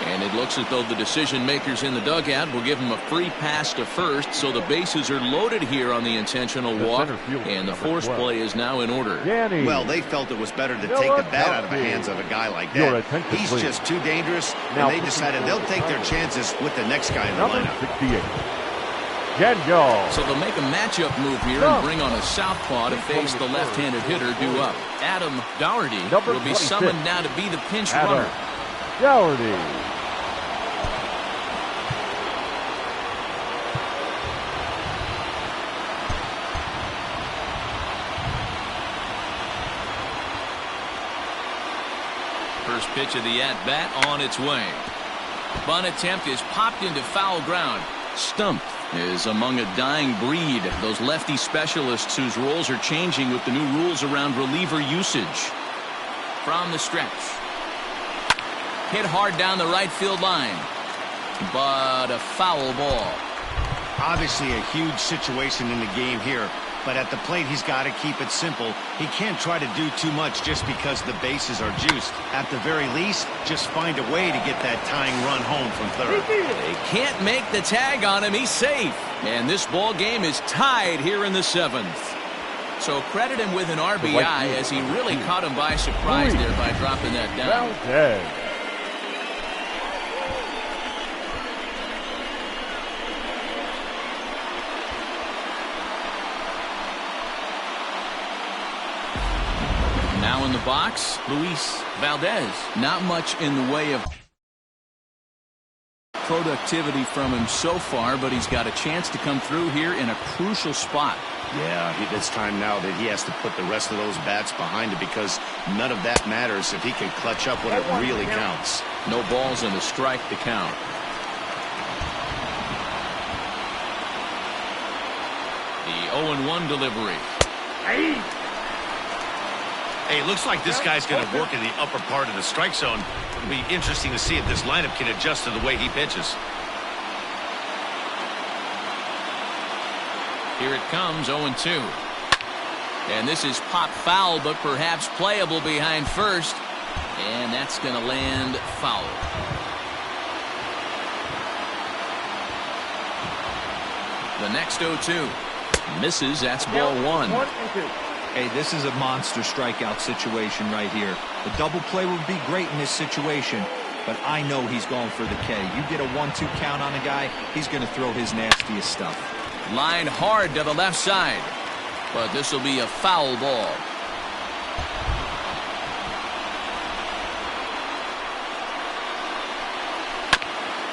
And it looks as though the decision makers in the dugout will give him a free pass to first, so the bases are loaded here on the intentional walk, and the force play is now in order. Well, they felt it was better to take the bat out of the hands of a guy like that. He's just too dangerous, and they decided they'll take their chances with the next guy in the lineup. 68. So they'll make a matchup move here and bring on a southpaw to face the left-handed hitter due up. Adam Doherty will be summoned now to be the pinch runner. Doherty. First pitch of the at-bat on its way. Bunt attempt is popped into foul ground. Stumped is among a dying breed. Those lefty specialists whose roles are changing with the new rules around reliever usage. From the stretch. Hit hard down the right field line. But a foul ball. Obviously a huge situation in the game here, but at the plate he's got to keep it simple. He can't try to do too much just because the bases are juiced. At the very least, just find a way to get that tying run home from third. They can't make the tag on him. He's safe. And this ball game is tied here in the 7th. So credit him with an RBI as he really caught him by surprise there by dropping that down. Now in the box, Luis Valdez. Not much in the way of productivity from him so far, but he's got a chance to come through here in a crucial spot. Yeah, it's time now that he has to put the rest of those bats behind it, because none of that matters if he can clutch up when it really counts. No balls and a strike to count. The 0-1 delivery. Hey, it looks like this guy's going to work in the upper part of the strike zone. It'll be interesting to see if this lineup can adjust to the way he pitches. Here it comes, 0-2. And this is pop foul, but perhaps playable behind first. And that's going to land foul. The next 0-2. Misses, that's ball 1. Hey, this is a monster strikeout situation right here. A double play would be great in this situation, but I know he's going for the K. You get a 1-2 count on a guy, he's going to throw his nastiest stuff. Line hard to the left side, but this will be a foul ball.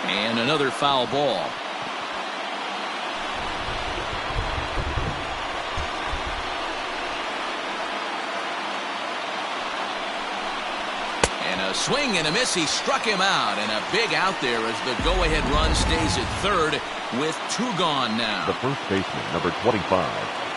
And another foul ball. A swing and a miss. He struck him out, and a big out there as the go-ahead run stays at third with 2 gone now. The first baseman, number 25,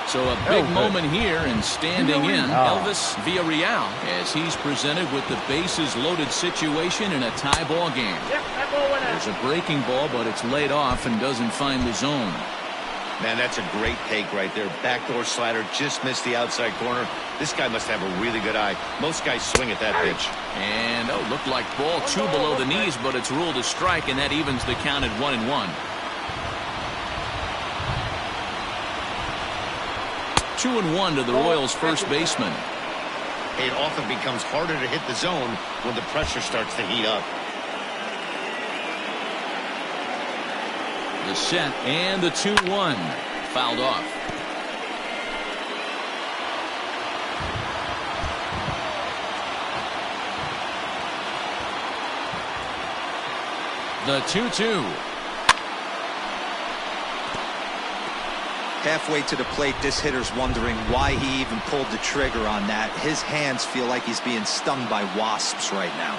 So a big moment here, and standing in, Elvis Villarreal, as he's presented with the bases loaded situation in a tie ball game. There's a breaking ball, but it's laid off and doesn't find the zone. Man, that's a great take right there. Backdoor slider just missed the outside corner. This guy must have a really good eye. Most guys swing at that pitch. And, looked like ball 2 below the knees, but it's ruled a strike, and that evens the count at 1-1. 2-1 to the Royals' first baseman. It often becomes harder to hit the zone when the pressure starts to heat up. The set and the 2-1. Fouled off. The 2-2. Halfway to the plate, this hitter's wondering why he even pulled the trigger on that. His hands feel like he's being stung by wasps right now.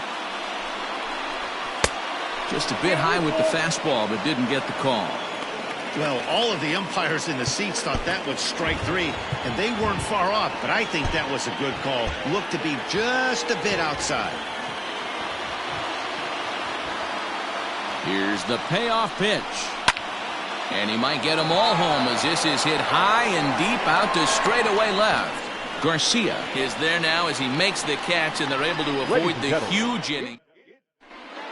Just a bit high with the fastball, but didn't get the call. Well, all of the umpires in the seats thought that was strike 3, and they weren't far off, but I think that was a good call. Looked to be just a bit outside. Here's the payoff pitch. And he might get them all home as this is hit high and deep out to straightaway left. Garcia is there now as he makes the catch, and they're able to avoid the huge inning.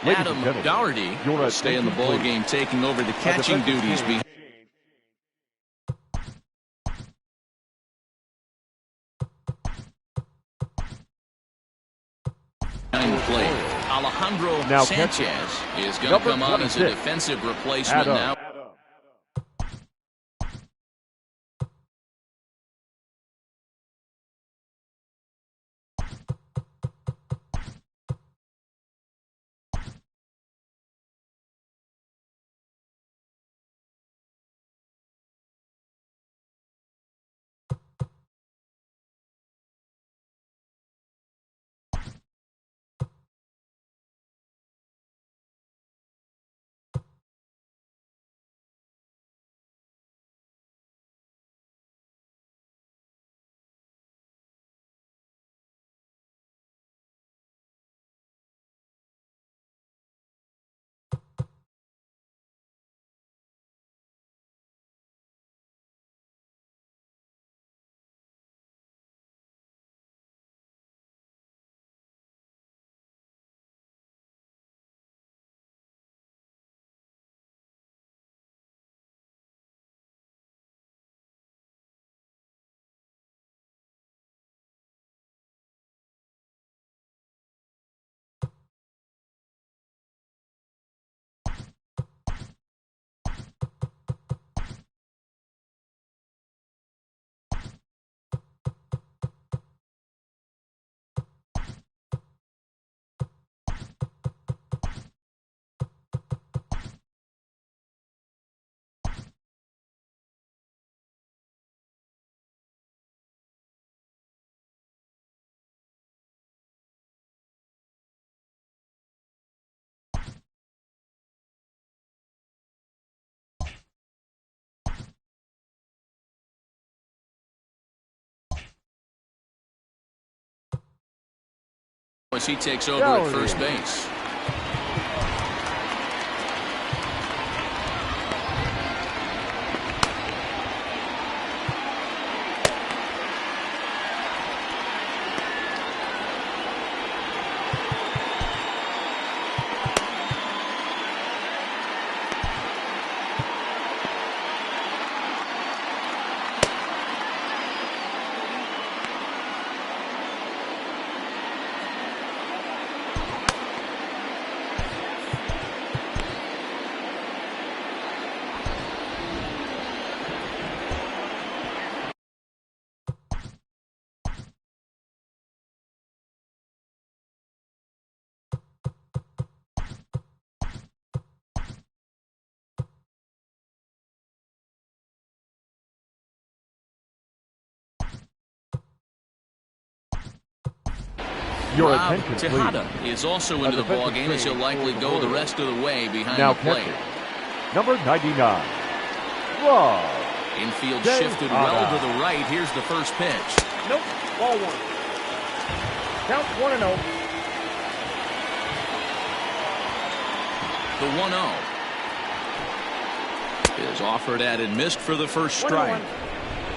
Adam Doherty will stay in the ball game, taking over the catching duties behind the plate. Alejandro Sanchez is going to come on as a defensive replacement now. As he takes over at first base. Your attention, Tejada please. is also into the ball game as he'll likely go the rest of the way behind now the plate. Number 99, Rob Infield shifted well to the right. Here's the first pitch. Nope. Ball one. Count 1-0. The 1-0 is offered at and missed for the first strike.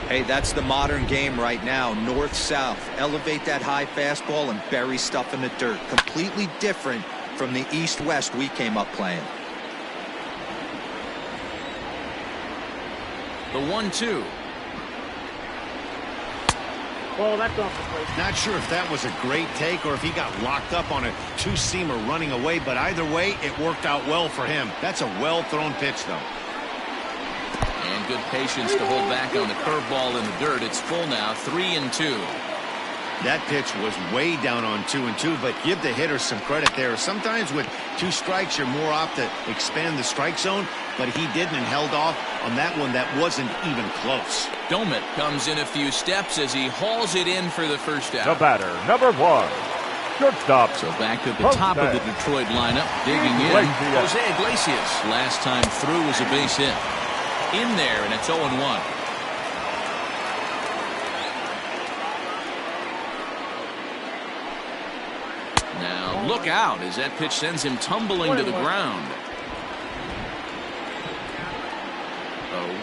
Hey, that's the modern game right now. North-south. Elevate that high fastball and bury stuff in the dirt. Completely different from the east-west we came up playing. The 1-2. Oh, that's off the plate. Not sure if that was a great take or if he got locked up on a two-seamer running away, but either way, it worked out well for him. That's a well-thrown pitch, though. And good patience to hold back on the curveball in the dirt. It's full now, 3-2. That pitch was way down on 2-2, but give the hitter some credit there. Sometimes with 2 strikes, you're more apt to expand the strike zone, but he didn't and held off on that one that wasn't even close. Domit comes in a few steps as he hauls it in for the first out. The batter, number 1, shortstop. So back at the top of the Detroit lineup, digging in, Jose Iglesias. Last time through was a base hit. In there, and it's 0-1. Now look out as that pitch sends him tumbling to the ground.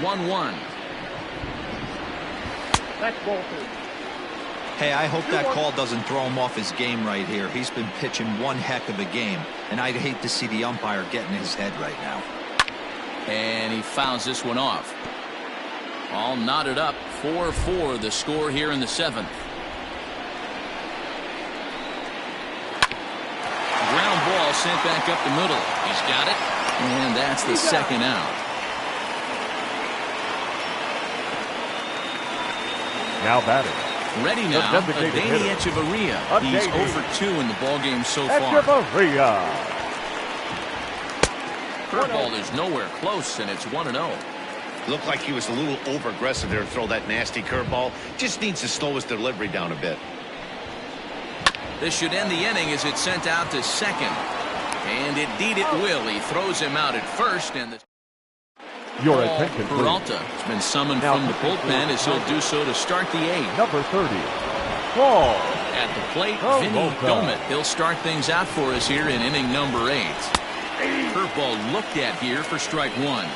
1-1. That's ball 2. Hey, I hope that call doesn't throw him off his game right here. He's been pitching one heck of a game, and I'd hate to see the umpire get in his head right now. And he fouls this one off. All knotted up, 4-4 the score here in the 7th. Ground ball sent back up the middle. He's got it, and that's the second out. Now batting. Ready now, Adeiny Echeverria. He's 0 for 2 in the ballgame so far. Echeverria. Curveball is nowhere close, and it's 1-0. Looked like he was a little over-aggressive there to throw that nasty curveball. Just needs to slow his delivery down a bit. This should end the inning as it's sent out to second. And indeed it will. He throws him out at first, and the Your attention, please. Peralta has been summoned from the bullpen as he'll do so to start the 8th. Number 30, ball. At the plate, Vinny Domit. He'll start things out for us here in inning number 8. Curveball looked at here for strike 1.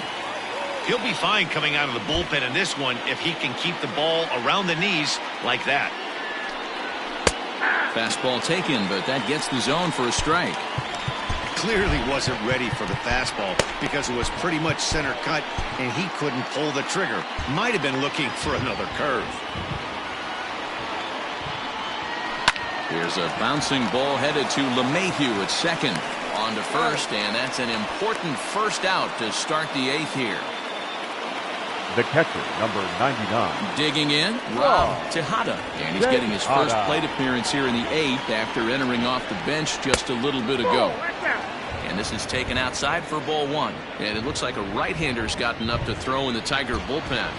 He'll be fine coming out of the bullpen in this one if he can keep the ball around the knees like that. Fastball taken, but that gets the zone for a strike. Clearly wasn't ready for the fastball because it was pretty much center cut and he couldn't pull the trigger. Might have been looking for another curve. Here's a bouncing ball headed to LeMahieu at second. On to first, and that's an important first out to start the 8th here. The catcher, number 99. Digging in, Rob Tejada. And he's getting his first plate appearance here in the 8th after entering off the bench just a little bit ago. And this is taken outside for ball 1. And it looks like a right-hander's gotten up to throw in the Tiger bullpen.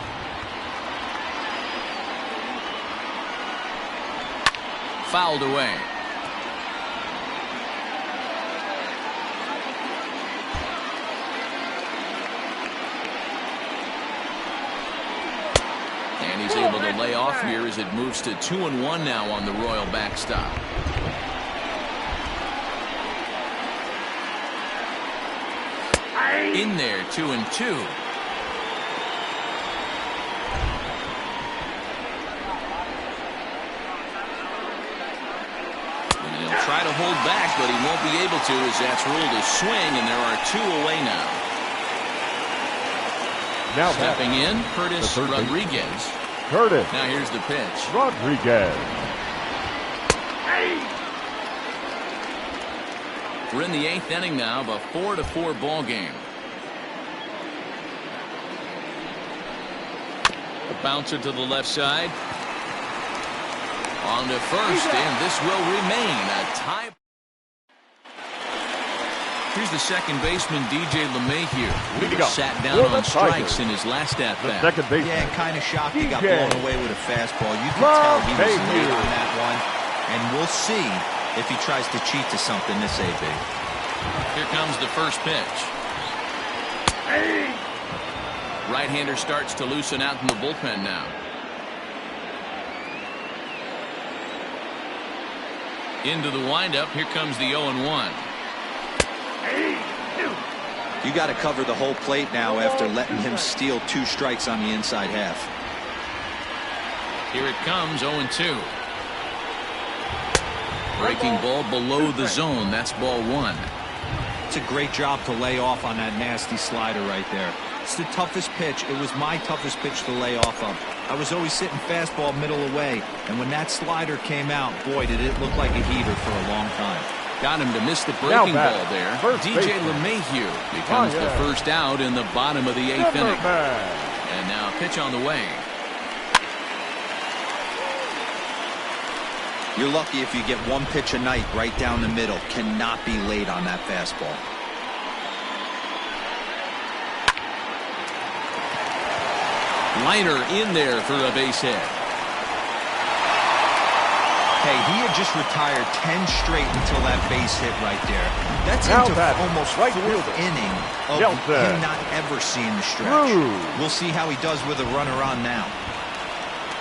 Fouled away. And he's able to lay off here as it moves to 2-1 now on the Royal backstop. In there, 2-2. Try to hold back, but he won't be able to as that's ruled a swing, and there are 2 away now. Now stepping in, Curtis Rodriguez. Now here's the pitch. Rodriguez. We're in the 8th inning now of a 4-4 ball game. A bouncer to the left side. On to first, and this will remain a tie. Here's the second baseman, DJ LeMahieu. Weaver sat down on strikes in his last at-bat. Yeah, kind of shocked he got blown away with a fastball. You can tell he was late on that one. And we'll see if he tries to cheat to something this AB. Here comes the first pitch. Right-hander starts to loosen out in the bullpen now. Into the windup. Here comes the 0-1. You got to cover the whole plate now after letting him steal 2 strikes on the inside half. Here it comes, 0-2. Breaking ball below the zone. That's ball 1. It's a great job to lay off on that nasty slider right there. It's the toughest pitch. It was my toughest pitch to lay off of. I was always sitting fastball middle away, and when that slider came out, boy, did it look like a heater for a long time. Got him to miss the breaking ball there. DJ baseman. LeMahieu becomes the first out in the bottom of the 8th inning. And now a pitch on the way. You're lucky if you get 1 pitch a night right down the middle. Cannot be late on that fastball. Liner in there for a base hit. Hey, he had just retired 10 straight until that base hit right there. That's Now into that almost right 4th fielder. inning of Delta. him not ever seeing the stretch. True. We'll see how he does with a runner on now.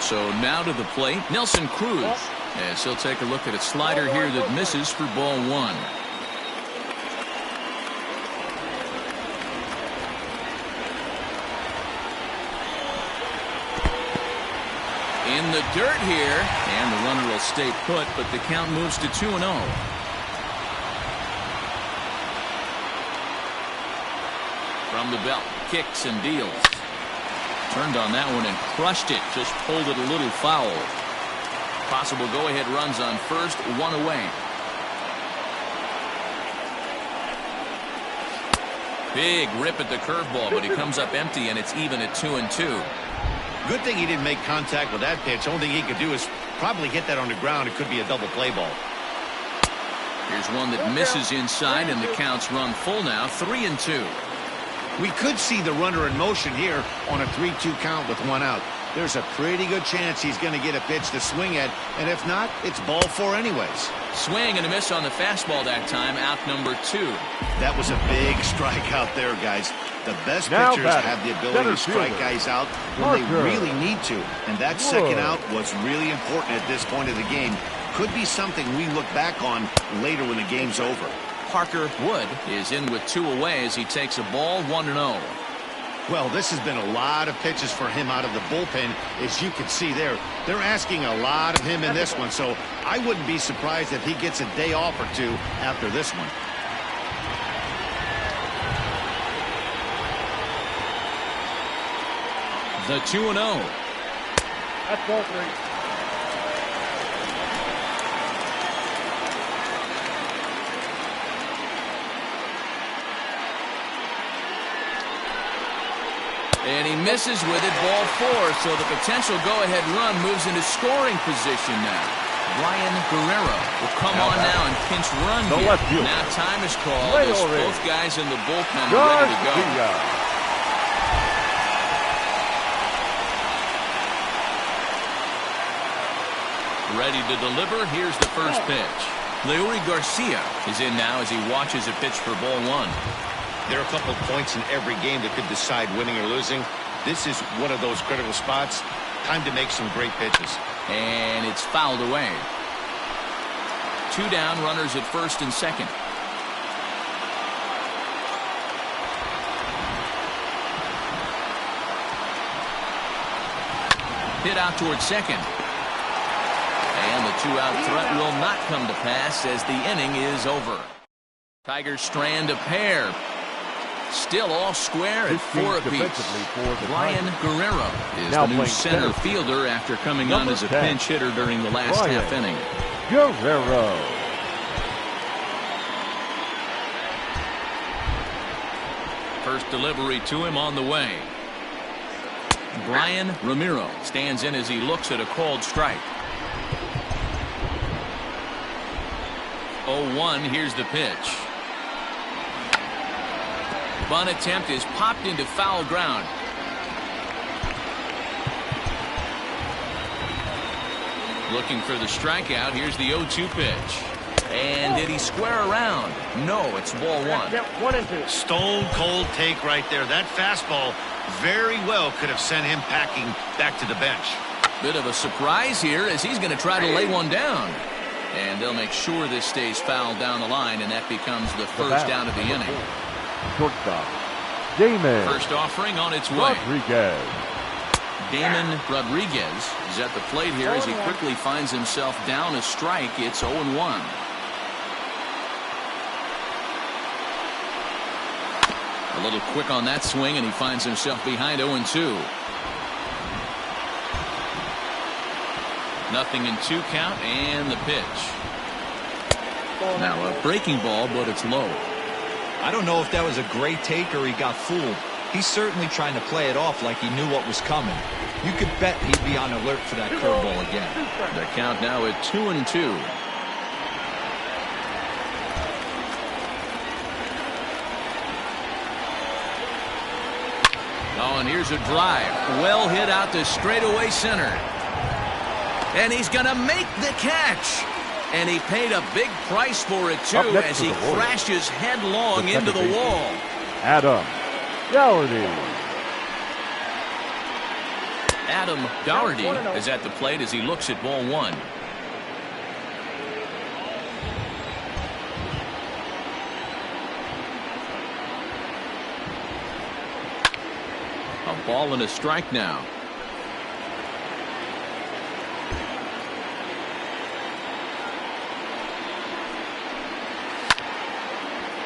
So now to the plate, Nelson Cruz. As he'll take a look at a slider here that misses for ball 1. In the dirt here, and the runner will stay put, but the count moves to 2-0. From the belt, kicks and deals. Turned on that one and crushed it, just pulled it a little foul. Possible go-ahead runs on first, 1 away. Big rip at the curveball, but he comes up empty, and it's even at 2-2. Good thing he didn't make contact with that pitch. Only thing he could do is probably hit that on the ground. It could be a double play ball. Here's one that misses inside, and the count's run full now, 3-2. We could see the runner in motion here on a 3-2 count with 1 out. There's a pretty good chance he's going to get a pitch to swing at, and if not, it's ball 4 anyways. Swing and a miss on the fastball that time, out number 2. That was a big strike out there, guys. The best Now pitchers batting, have the ability to strike fielder, guys out when they Parker. really need to, and that second out was really important at this point of the game. Could be something we look back on later when the game's over. Parker Wood is in with 2 away as he takes a ball, 1-0. Well, this has been a lot of pitches for him out of the bullpen. As you can see there, they're asking a lot of him in this one, so I wouldn't be surprised if he gets a day off or 2 after this one. The 2-0. That's ball 3. And he misses with it, ball 4, so the potential go-ahead run moves into scoring position now. Brian Guerrero will come on now and pinch run The here. left fielder. Now time is called Right as already. both guys in the bullpen are ready to go. Garcia. Ready to deliver. Here's the first pitch. Leury Garcia is in now as he watches a pitch for ball 1. There are a couple of points in every game that could decide winning or losing. This is one of those critical spots. Time to make some great pitches. And it's fouled away. 2 down, runners at first and second. Hit out towards second. And the 2-out threat will not come to pass as the inning is over. Tigers strand a pair. Still all square at 4 apiece. Brian Guerrero is Now the new playing center center fielder after coming on Number as a 10. pinch hitter during the last Brian half inning. Guerrero. First delivery to him on the way. Brian Ramiro stands in as he looks at a called strike. 0-1, here's the pitch. Bunt attempt is popped into foul ground. Looking for the strikeout. Here's the 0-2 pitch. And did he square around? No, it's ball one. Yep, 1 and 2. Stone cold take right there. That fastball very well could have sent him packing back to the bench. Bit of a surprise here as he's going to try to lay one down. And they'll make sure this stays foul down the line, and that becomes the first down of the inning. Shortstop, Damon. First offering on its way. Rodriguez. Damon Rodriguez is at the plate here as he quickly finds himself down a strike. It's 0-1. A little quick on that swing, and he finds himself behind 0-2. Nothing in 2 count, and the pitch. Now a breaking ball, but it's low. I don't know if that was a great take or he got fooled. He's certainly trying to play it off like he knew what was coming. You could bet he'd be on alert for that curveball again. The count now at 2-2. Oh, and here's a drive. Well hit out to straightaway center. And he's going to make the catch. And he paid a big price for it, too, as he crashes headlong into the wall. Adam Doherty. Adam Doherty is at the plate as he looks at ball one. A ball and a strike now.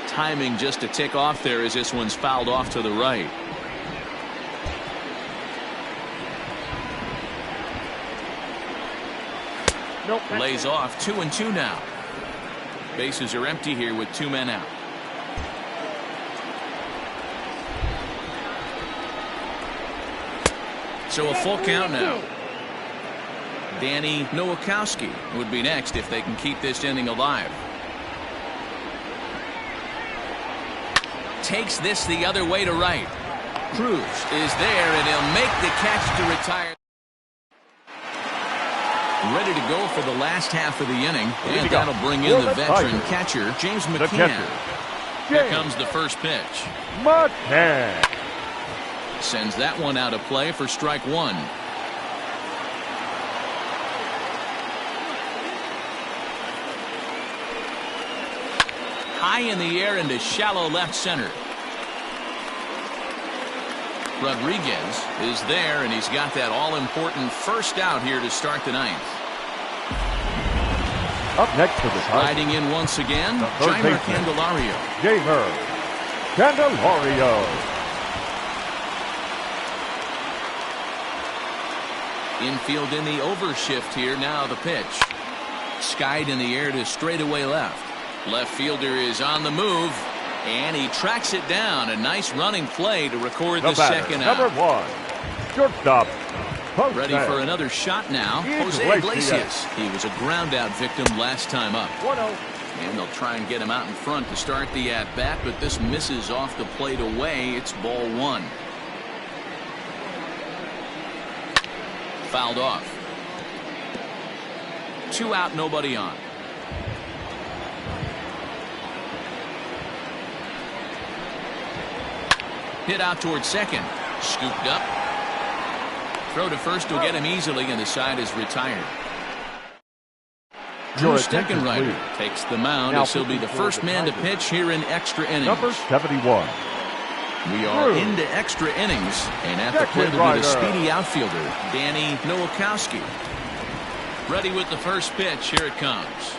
Timing just to tick off there as this one's fouled off to the right. Nope. Lays off 2-2 now. Bases are empty here with 2 men out. So a full count now. Danny Nowakowski would be next if they can keep this inning alive. Takes this the other way to right. Cruz is there, and he'll make the catch to retire. Ready to go for the last half of the inning, and that'll bring in the veteran catcher, James McCann. Here comes the first pitch. McCann sends that one out of play for strike one. High in the air into shallow left center. Rodriguez is there, and he's got that all-important first out here to start the ninth. Up next for the riding in once again, Jeimer Candelario. Jeimer Candelario. Infield in the overshift here. Now the pitch. Skied in the air to straightaway left. Left fielder is on the move, and he tracks it down. A nice running play to record the second out. Number 1, shortstop. Ready for another shot now. Jose Iglesias. He was a ground out victim last time up. 1-0. And they'll try and get him out in front to start the at-bat, but this misses off the plate away. It's ball one. Fouled off. 2 out, nobody on. Hit out towards second. Scooped up. Throw to first will get him easily, and the side is retired. Drew Steckenrider takes the mound as he'll be the first man to pitch here in extra innings. Number 71. We are into extra innings, and at the plate will be the speedy outfielder, Danny Nowakowski. Ready with the first pitch. Here it comes.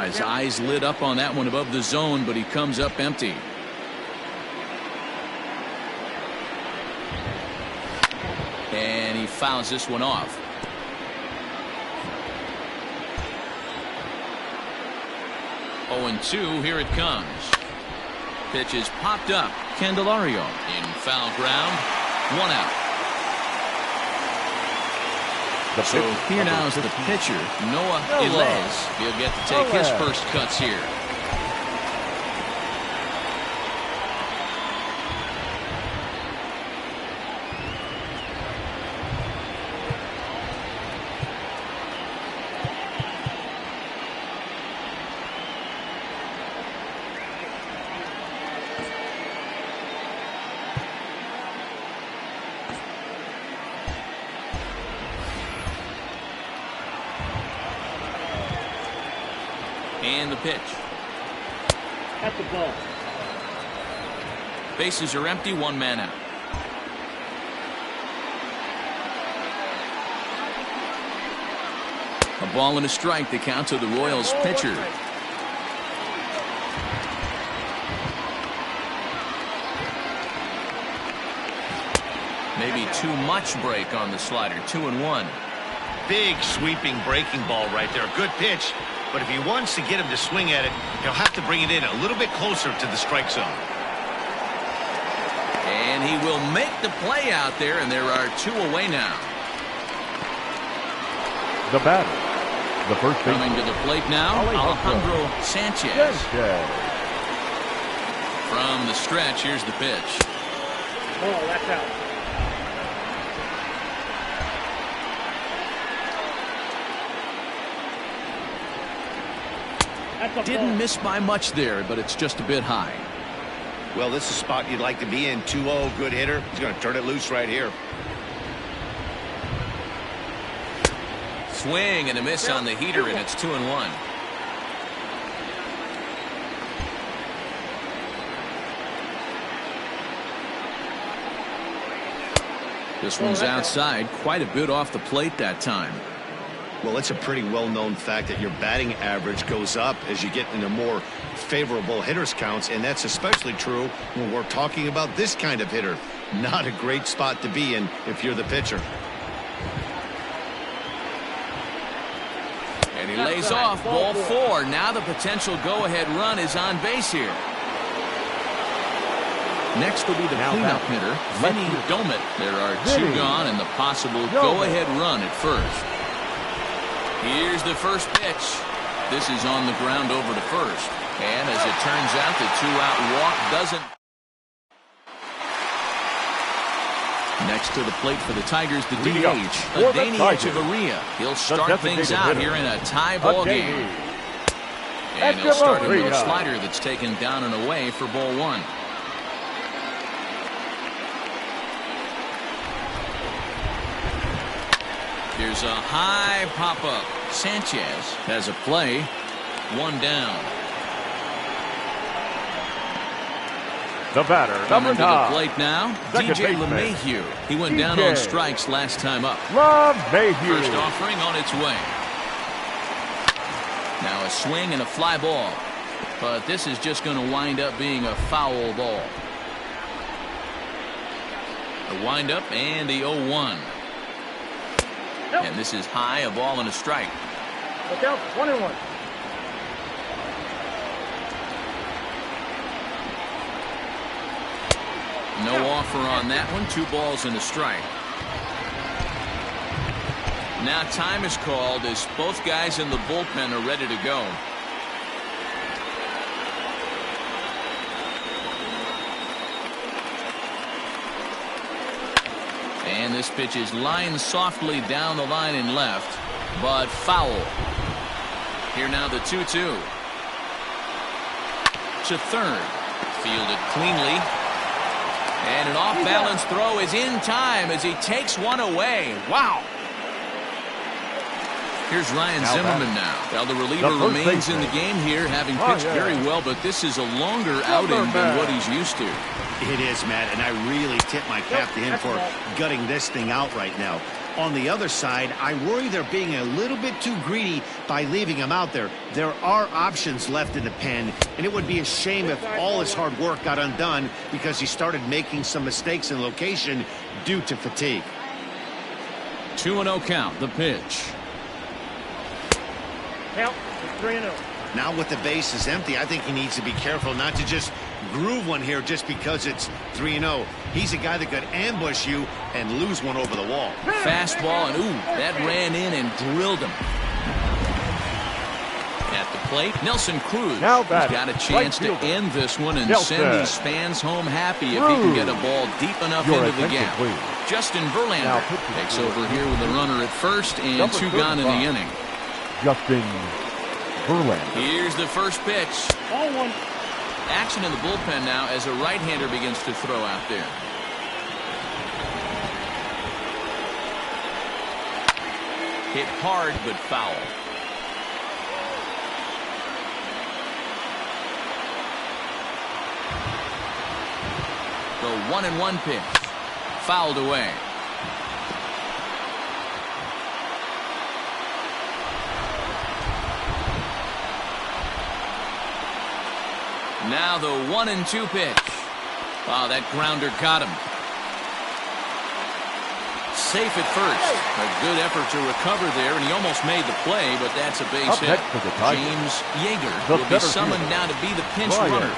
His eyes lit up on that one above the zone, but he comes up empty. And he fouls this one off. Oh, and 2, here it comes. Pitch is popped up. Candelario in foul ground. 1 out. So here now is the pitcher, Noah Ilez. He'll get to take his first cuts here. And the pitch. That's the ball. Bases are empty, one man out. A ball and a strike, the count to the Royals pitcher. Maybe too much break on the slider. 2-1. Big sweeping breaking ball right there. Good pitch. But if he wants to get him to swing at it, he'll have to bring it in a little bit closer to the strike zone. And he will make the play out there, and there are 2 away now. The batter, the first baseman. Coming to the plate now, Alejandro Sanchez. From the stretch, here's the pitch. Oh, that's out. Didn't miss by much there, but it's just a bit high. Well, this is a spot you'd like to be in. 2-0, good hitter. He's going to turn it loose right here. Swing and a miss on the heater, and it's 2-1. This one's outside, quite a bit off the plate that time. Well, it's a pretty well-known fact that your batting average goes up as you get into more favorable hitters counts, and that's especially true when we're talking about this kind of hitter. Not a great spot to be in if you're the pitcher. And he lays off, ball 4. Now the potential go-ahead run is on base here. Next will be the cleanup hitter, Vinny Domit. There are 2 gone and the possible go-ahead run at first. Here's the first pitch. This is on the ground over to first. And as it turns out, the 2-out walk doesn't. Next to the plate for the Tigers, the DH, Adani Echeverria. He'll start things out here in a tie ball game. And he'll start him with a slider that's taken down and away for ball 1. Here's a high pop-up. Sanchez has a play. 1 down. The batter, number 9. To the plate now, DJ LeMahieu. He went down on strikes last time up. LeMahieu. First offering on its way. Now a swing and a fly ball. But this is just going to wind up being a foul ball. The windup and the 0-1. And this is high, a ball and a strike. Look out, 1-1. No offer on that one. 2 balls and a strike. Now time is called as both guys in the bullpen are ready to go. And this pitch is lined softly down the line and left, but foul. Here now the 2-2. To third. Fielded cleanly. And an off-balance throw is in time as he takes one away. Wow. Here's Ryan Zimmerman now. Well, the reliever remains in the game here, having pitched very well, but this is a longer outing than what he's used to. It is, Matt, and I really tip my cap to him for gutting this thing out right now. On the other side, I worry they're being a little bit too greedy by leaving him out there. There are options left in the pen, and it would be a shame if all his hard work got undone because he started making some mistakes in location due to fatigue. 2-0 count, the pitch. Count, 3-0. Now with the bases empty, I think he needs to be careful not to just groove one here just because it's 3-0. He's a guy that could ambush you and lose one over the wall. Fastball, and that ran in and drilled him. At the plate, Nelson Cruz. Now he's got a chance to end this one and send these fans home happy if he can get a ball deep enough into the gap. Justin Verlander takes over here with a runner at first and 2 gone in the inning. Justin Verlander. Here's the first pitch. Ball 1. Action in the bullpen now as a right-hander begins to throw out there. Hit hard but foul. The 1-1 pitch. Fouled away. Now the 1-2 pitch. Wow, that grounder got him. Safe at first. A good effort to recover there, and he almost made the play, but that's a base hit. James Yeager will be summoned now to be the pinch runner.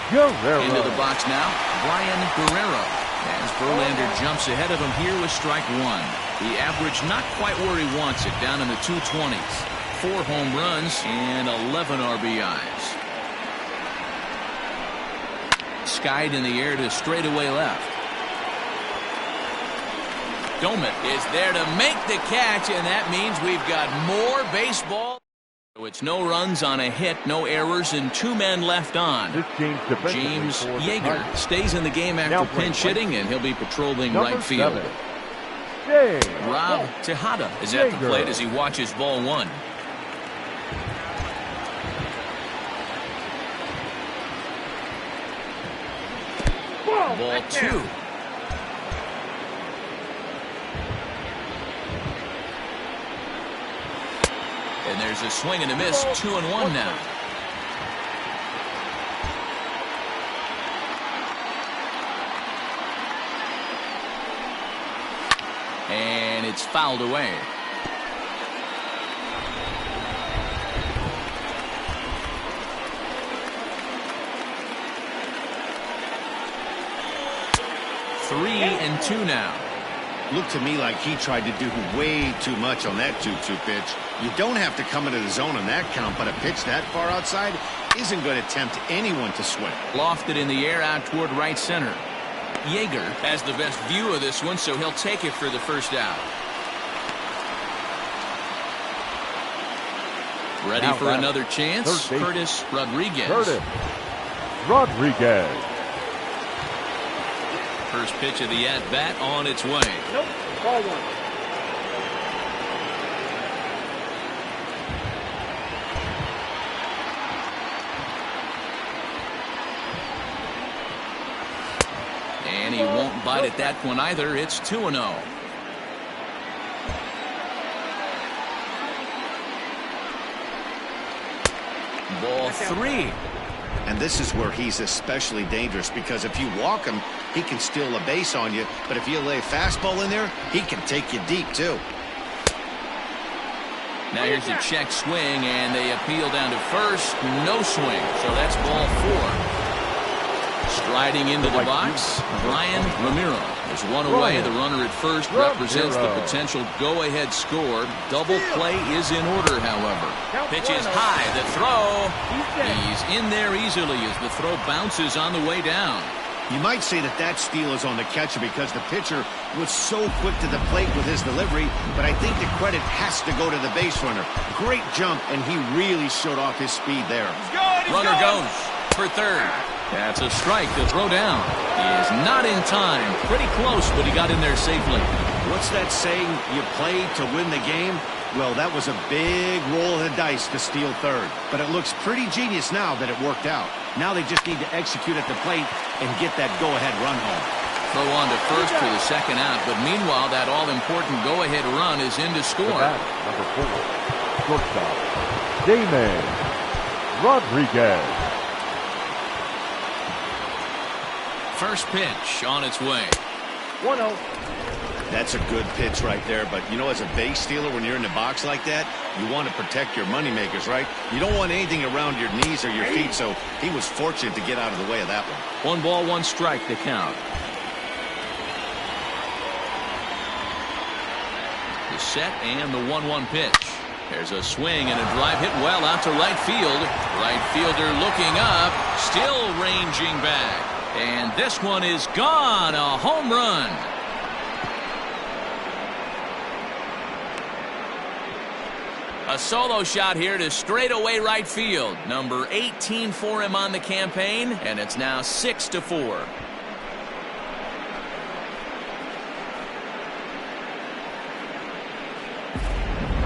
Into the box now, Brian Guerrero. As Verlander jumps ahead of him here with strike one. The average not quite where he wants it, down in the 220s. 4 home runs and 11 RBIs. Skied in the air to straightaway left. Doman is there to make the catch, and that means we've got more baseball. So it's no runs on a hit, no errors, and 2 men left on. James Yeager stays in the game after pinch hitting, and he'll be patrolling right field. Rob Tejada is at the plate as he watches ball 1. Ball 2. And there's a swing and a miss. 2-1 now. And it's fouled away. Three and 2 now. Looked to me like he tried to do way too much on that 2-2 pitch. You don't have to come into the zone on that count, but a pitch that far outside isn't going to tempt anyone to swing. Lofted in the air out toward right center. Yeager has the best view of this one, so he'll take it for the first out. Ready for another chance? Curtis Rodriguez. First pitch of the at-bat on its way. Nope. Ball 1. And he won't bite at that one either. It's 2-0. Ball 3. And this is where he's especially dangerous, because if you walk him, he can steal a base on you. But if you lay a fastball in there, he can take you deep, too. Now here's a check swing, and they appeal down to first. No swing, so that's ball 4. Striding into the box, Brian Ramiro. There's one away. The runner at first represents the potential go-ahead score. Double play is in order, however. Pitch is high. The throw. He's in there easily as the throw bounces on the way down. You might say that that steal is on the catcher because the pitcher was so quick to the plate with his delivery, but I think the credit has to go to the base runner. Great jump, and he really showed off his speed there. Runner goes for third. That's a strike to throw down. He is not in time. Pretty close, but he got in there safely. What's that saying? You play to win the game? Well, that was a big roll of the dice to steal third. But it looks pretty genius now that it worked out. Now they just need to execute at the plate and get that go-ahead run home. Throw on to first for the second out, but meanwhile, that all-important go-ahead run is in to score. Number 4, shortstop, James Rodriguez. First pitch on its way. 1-0. That's a good pitch right there, but you know, as a base stealer, when you're in the box like that, you want to protect your moneymakers, right? You don't want anything around your knees or your feet, so he was fortunate to get out of the way of that one. 1 ball, 1 strike to count. The set and the 1-1 pitch. There's a swing and a drive hit well out to right field. Right fielder looking up, still ranging back. And this one is gone. A home run. A solo shot here to straightaway right field. Number 18 for him on the campaign, and it's now 6-4.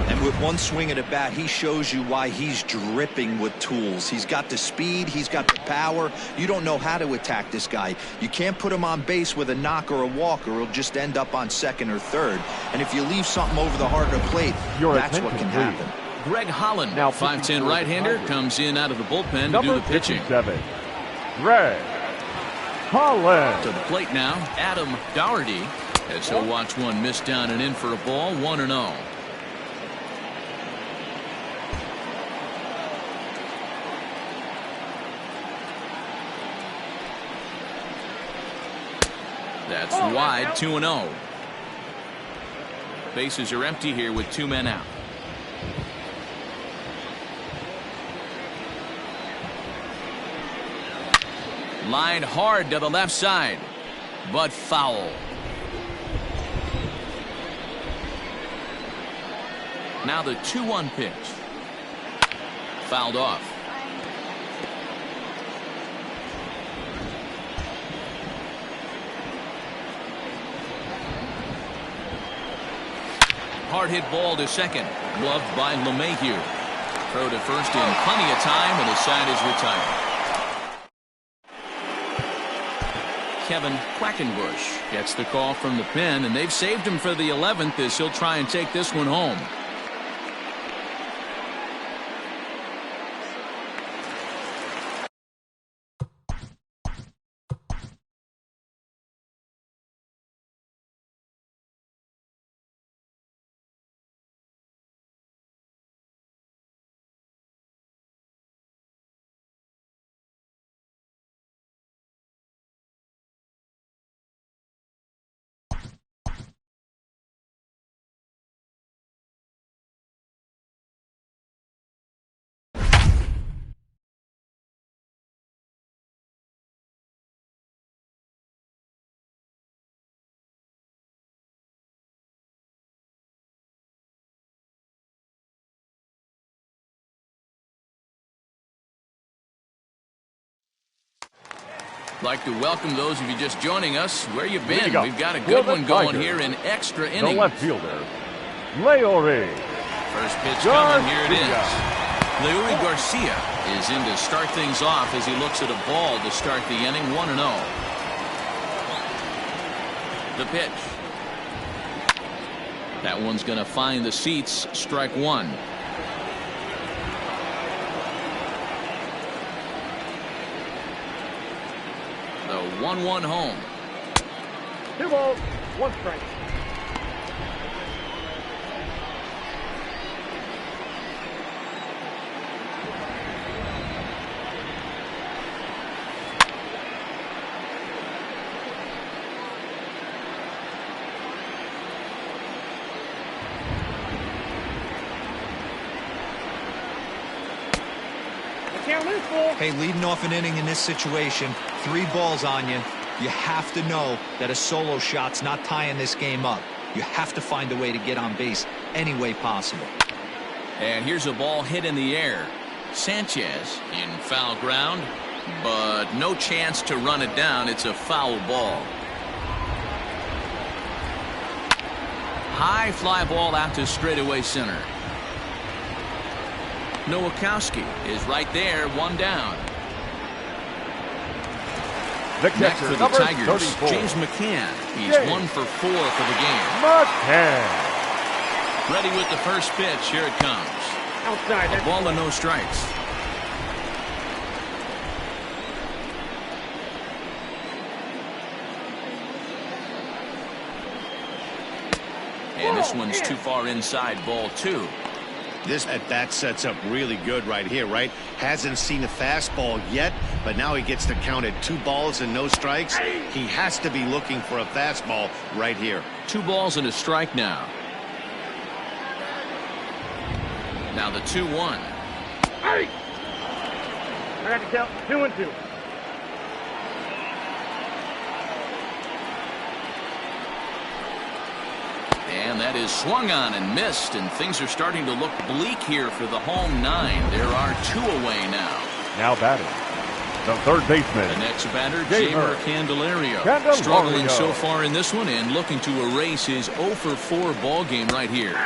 And with one swing at a bat, he shows you why he's dripping with tools. He's got the speed, he's got the power. You don't know how to attack this guy. You can't put him on base with a knock or a walk, or he'll just end up on second or third. And if you leave something over the heart of the plate, that's what can happen. Greg Holland, now 5'10" right-hander, comes in out of the bullpen to do the pitching. 57, Greg Holland. To the plate now, Adam Doherty, as he'll watch one miss down and in for a ball, 1-0. That's wide, 2-0. Bases are empty here with 2 men out. Lined hard to the left side, but foul. Now the 2-1 pitch. Fouled off. Hard hit ball to second. Gloved by LeMahieu. Throw to first in plenty of time, and the side is retired. Kevin Quackenbush gets the call from the pen, and they've saved him for the 11th as he'll try and take this one home. Like to welcome those of you just joining us. Where you been? We've got a good one going here in extra innings. The left fielder, Leori. First pitch coming. Here it is. Leori Garcia is in to start things off as he looks at a ball to start the inning. 1-0. The pitch. That one's going to find the seats. Strike one. The 1-1 home. 2 balls, 1 strike. Hey, leading off an inning in this situation, 3 balls on you. You have to know that a solo shot's not tying this game up. You have to find a way to get on base any way possible. And here's a ball hit in the air. Sanchez in foul ground, but no chance to run it down. It's a foul ball. High fly ball out to straightaway center. Nowakowski is right there, 1 down. Next for the Tigers, 34. James McCann. He's 1 for 4 for the game. McCann. Ready with the first pitch. Here it comes. Outside. A ball and no strikes. And this one's too far inside, ball 2. This at-bat sets up really good right here, right? Hasn't seen a fastball yet, but now he gets to count at 2 balls and no strikes. He has to be looking for a fastball right here. 2 balls and a strike now. Now the 2-1. Hey! I got to count 2-2. And that is swung on and missed, and things are starting to look bleak here for the home 9. There are 2 away now. Now batting, the third baseman. The next batter, Jamer Candelario. Struggling so far in this one and looking to erase his 0 for 4 ball game right here.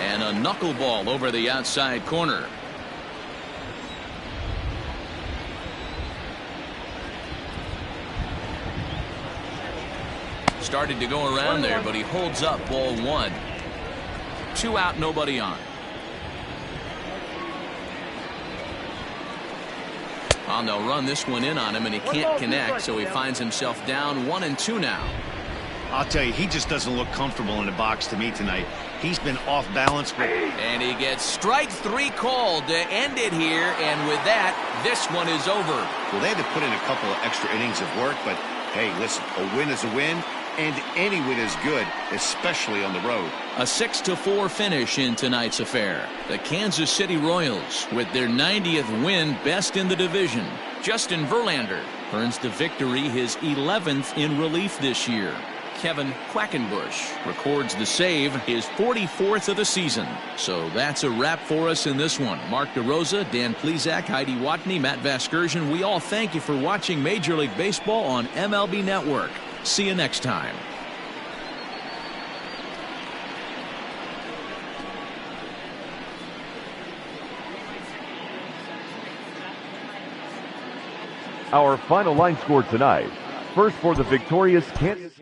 And a knuckleball over the outside corner. Started to go around there, but he holds up ball one. 2 out, nobody on. Well, they'll run this one in on him, and he can't connect, so he finds himself down 1-2 now. I'll tell you, he just doesn't look comfortable in the box to me tonight. He's been off balance. And he gets strike 3 called to end it here, and with that, this one is over. Well, they had to put in a couple of extra innings of work, but hey, listen, a win is a win, and any win is good, especially on the road. A 6-4 finish in tonight's affair. The Kansas City Royals, with their 90th win, best in the division. Justin Verlander earns the victory, his 11th in relief this year. Kevin Quackenbush records the save, his 44th of the season. So that's a wrap for us in this one. Mark DeRosa, Dan Plesac, Heidi Watney, Matt Vasgersian, we all thank you for watching Major League Baseball on MLB Network. See you next time. Our final line score tonight. First for the victorious Kansas.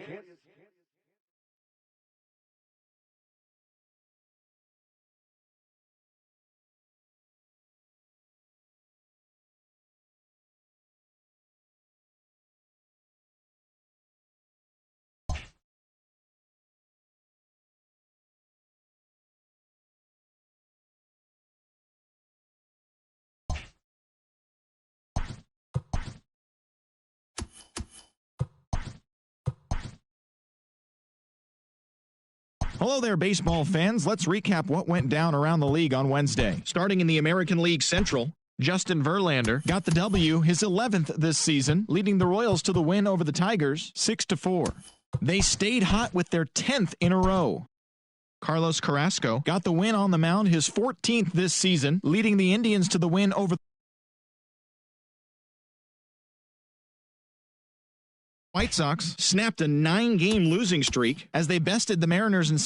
Hello there, baseball fans. Let's recap what went down around the league on Wednesday. Starting in the American League Central, Justin Verlander got the W, his 11th this season, leading the Royals to the win over the Tigers 6-4. They stayed hot with their 10th in a row. Carlos Carrasco got the win on the mound, his 14th this season, leading the Indians to the win over White Sox snapped a 9-game losing streak as they bested the Mariners and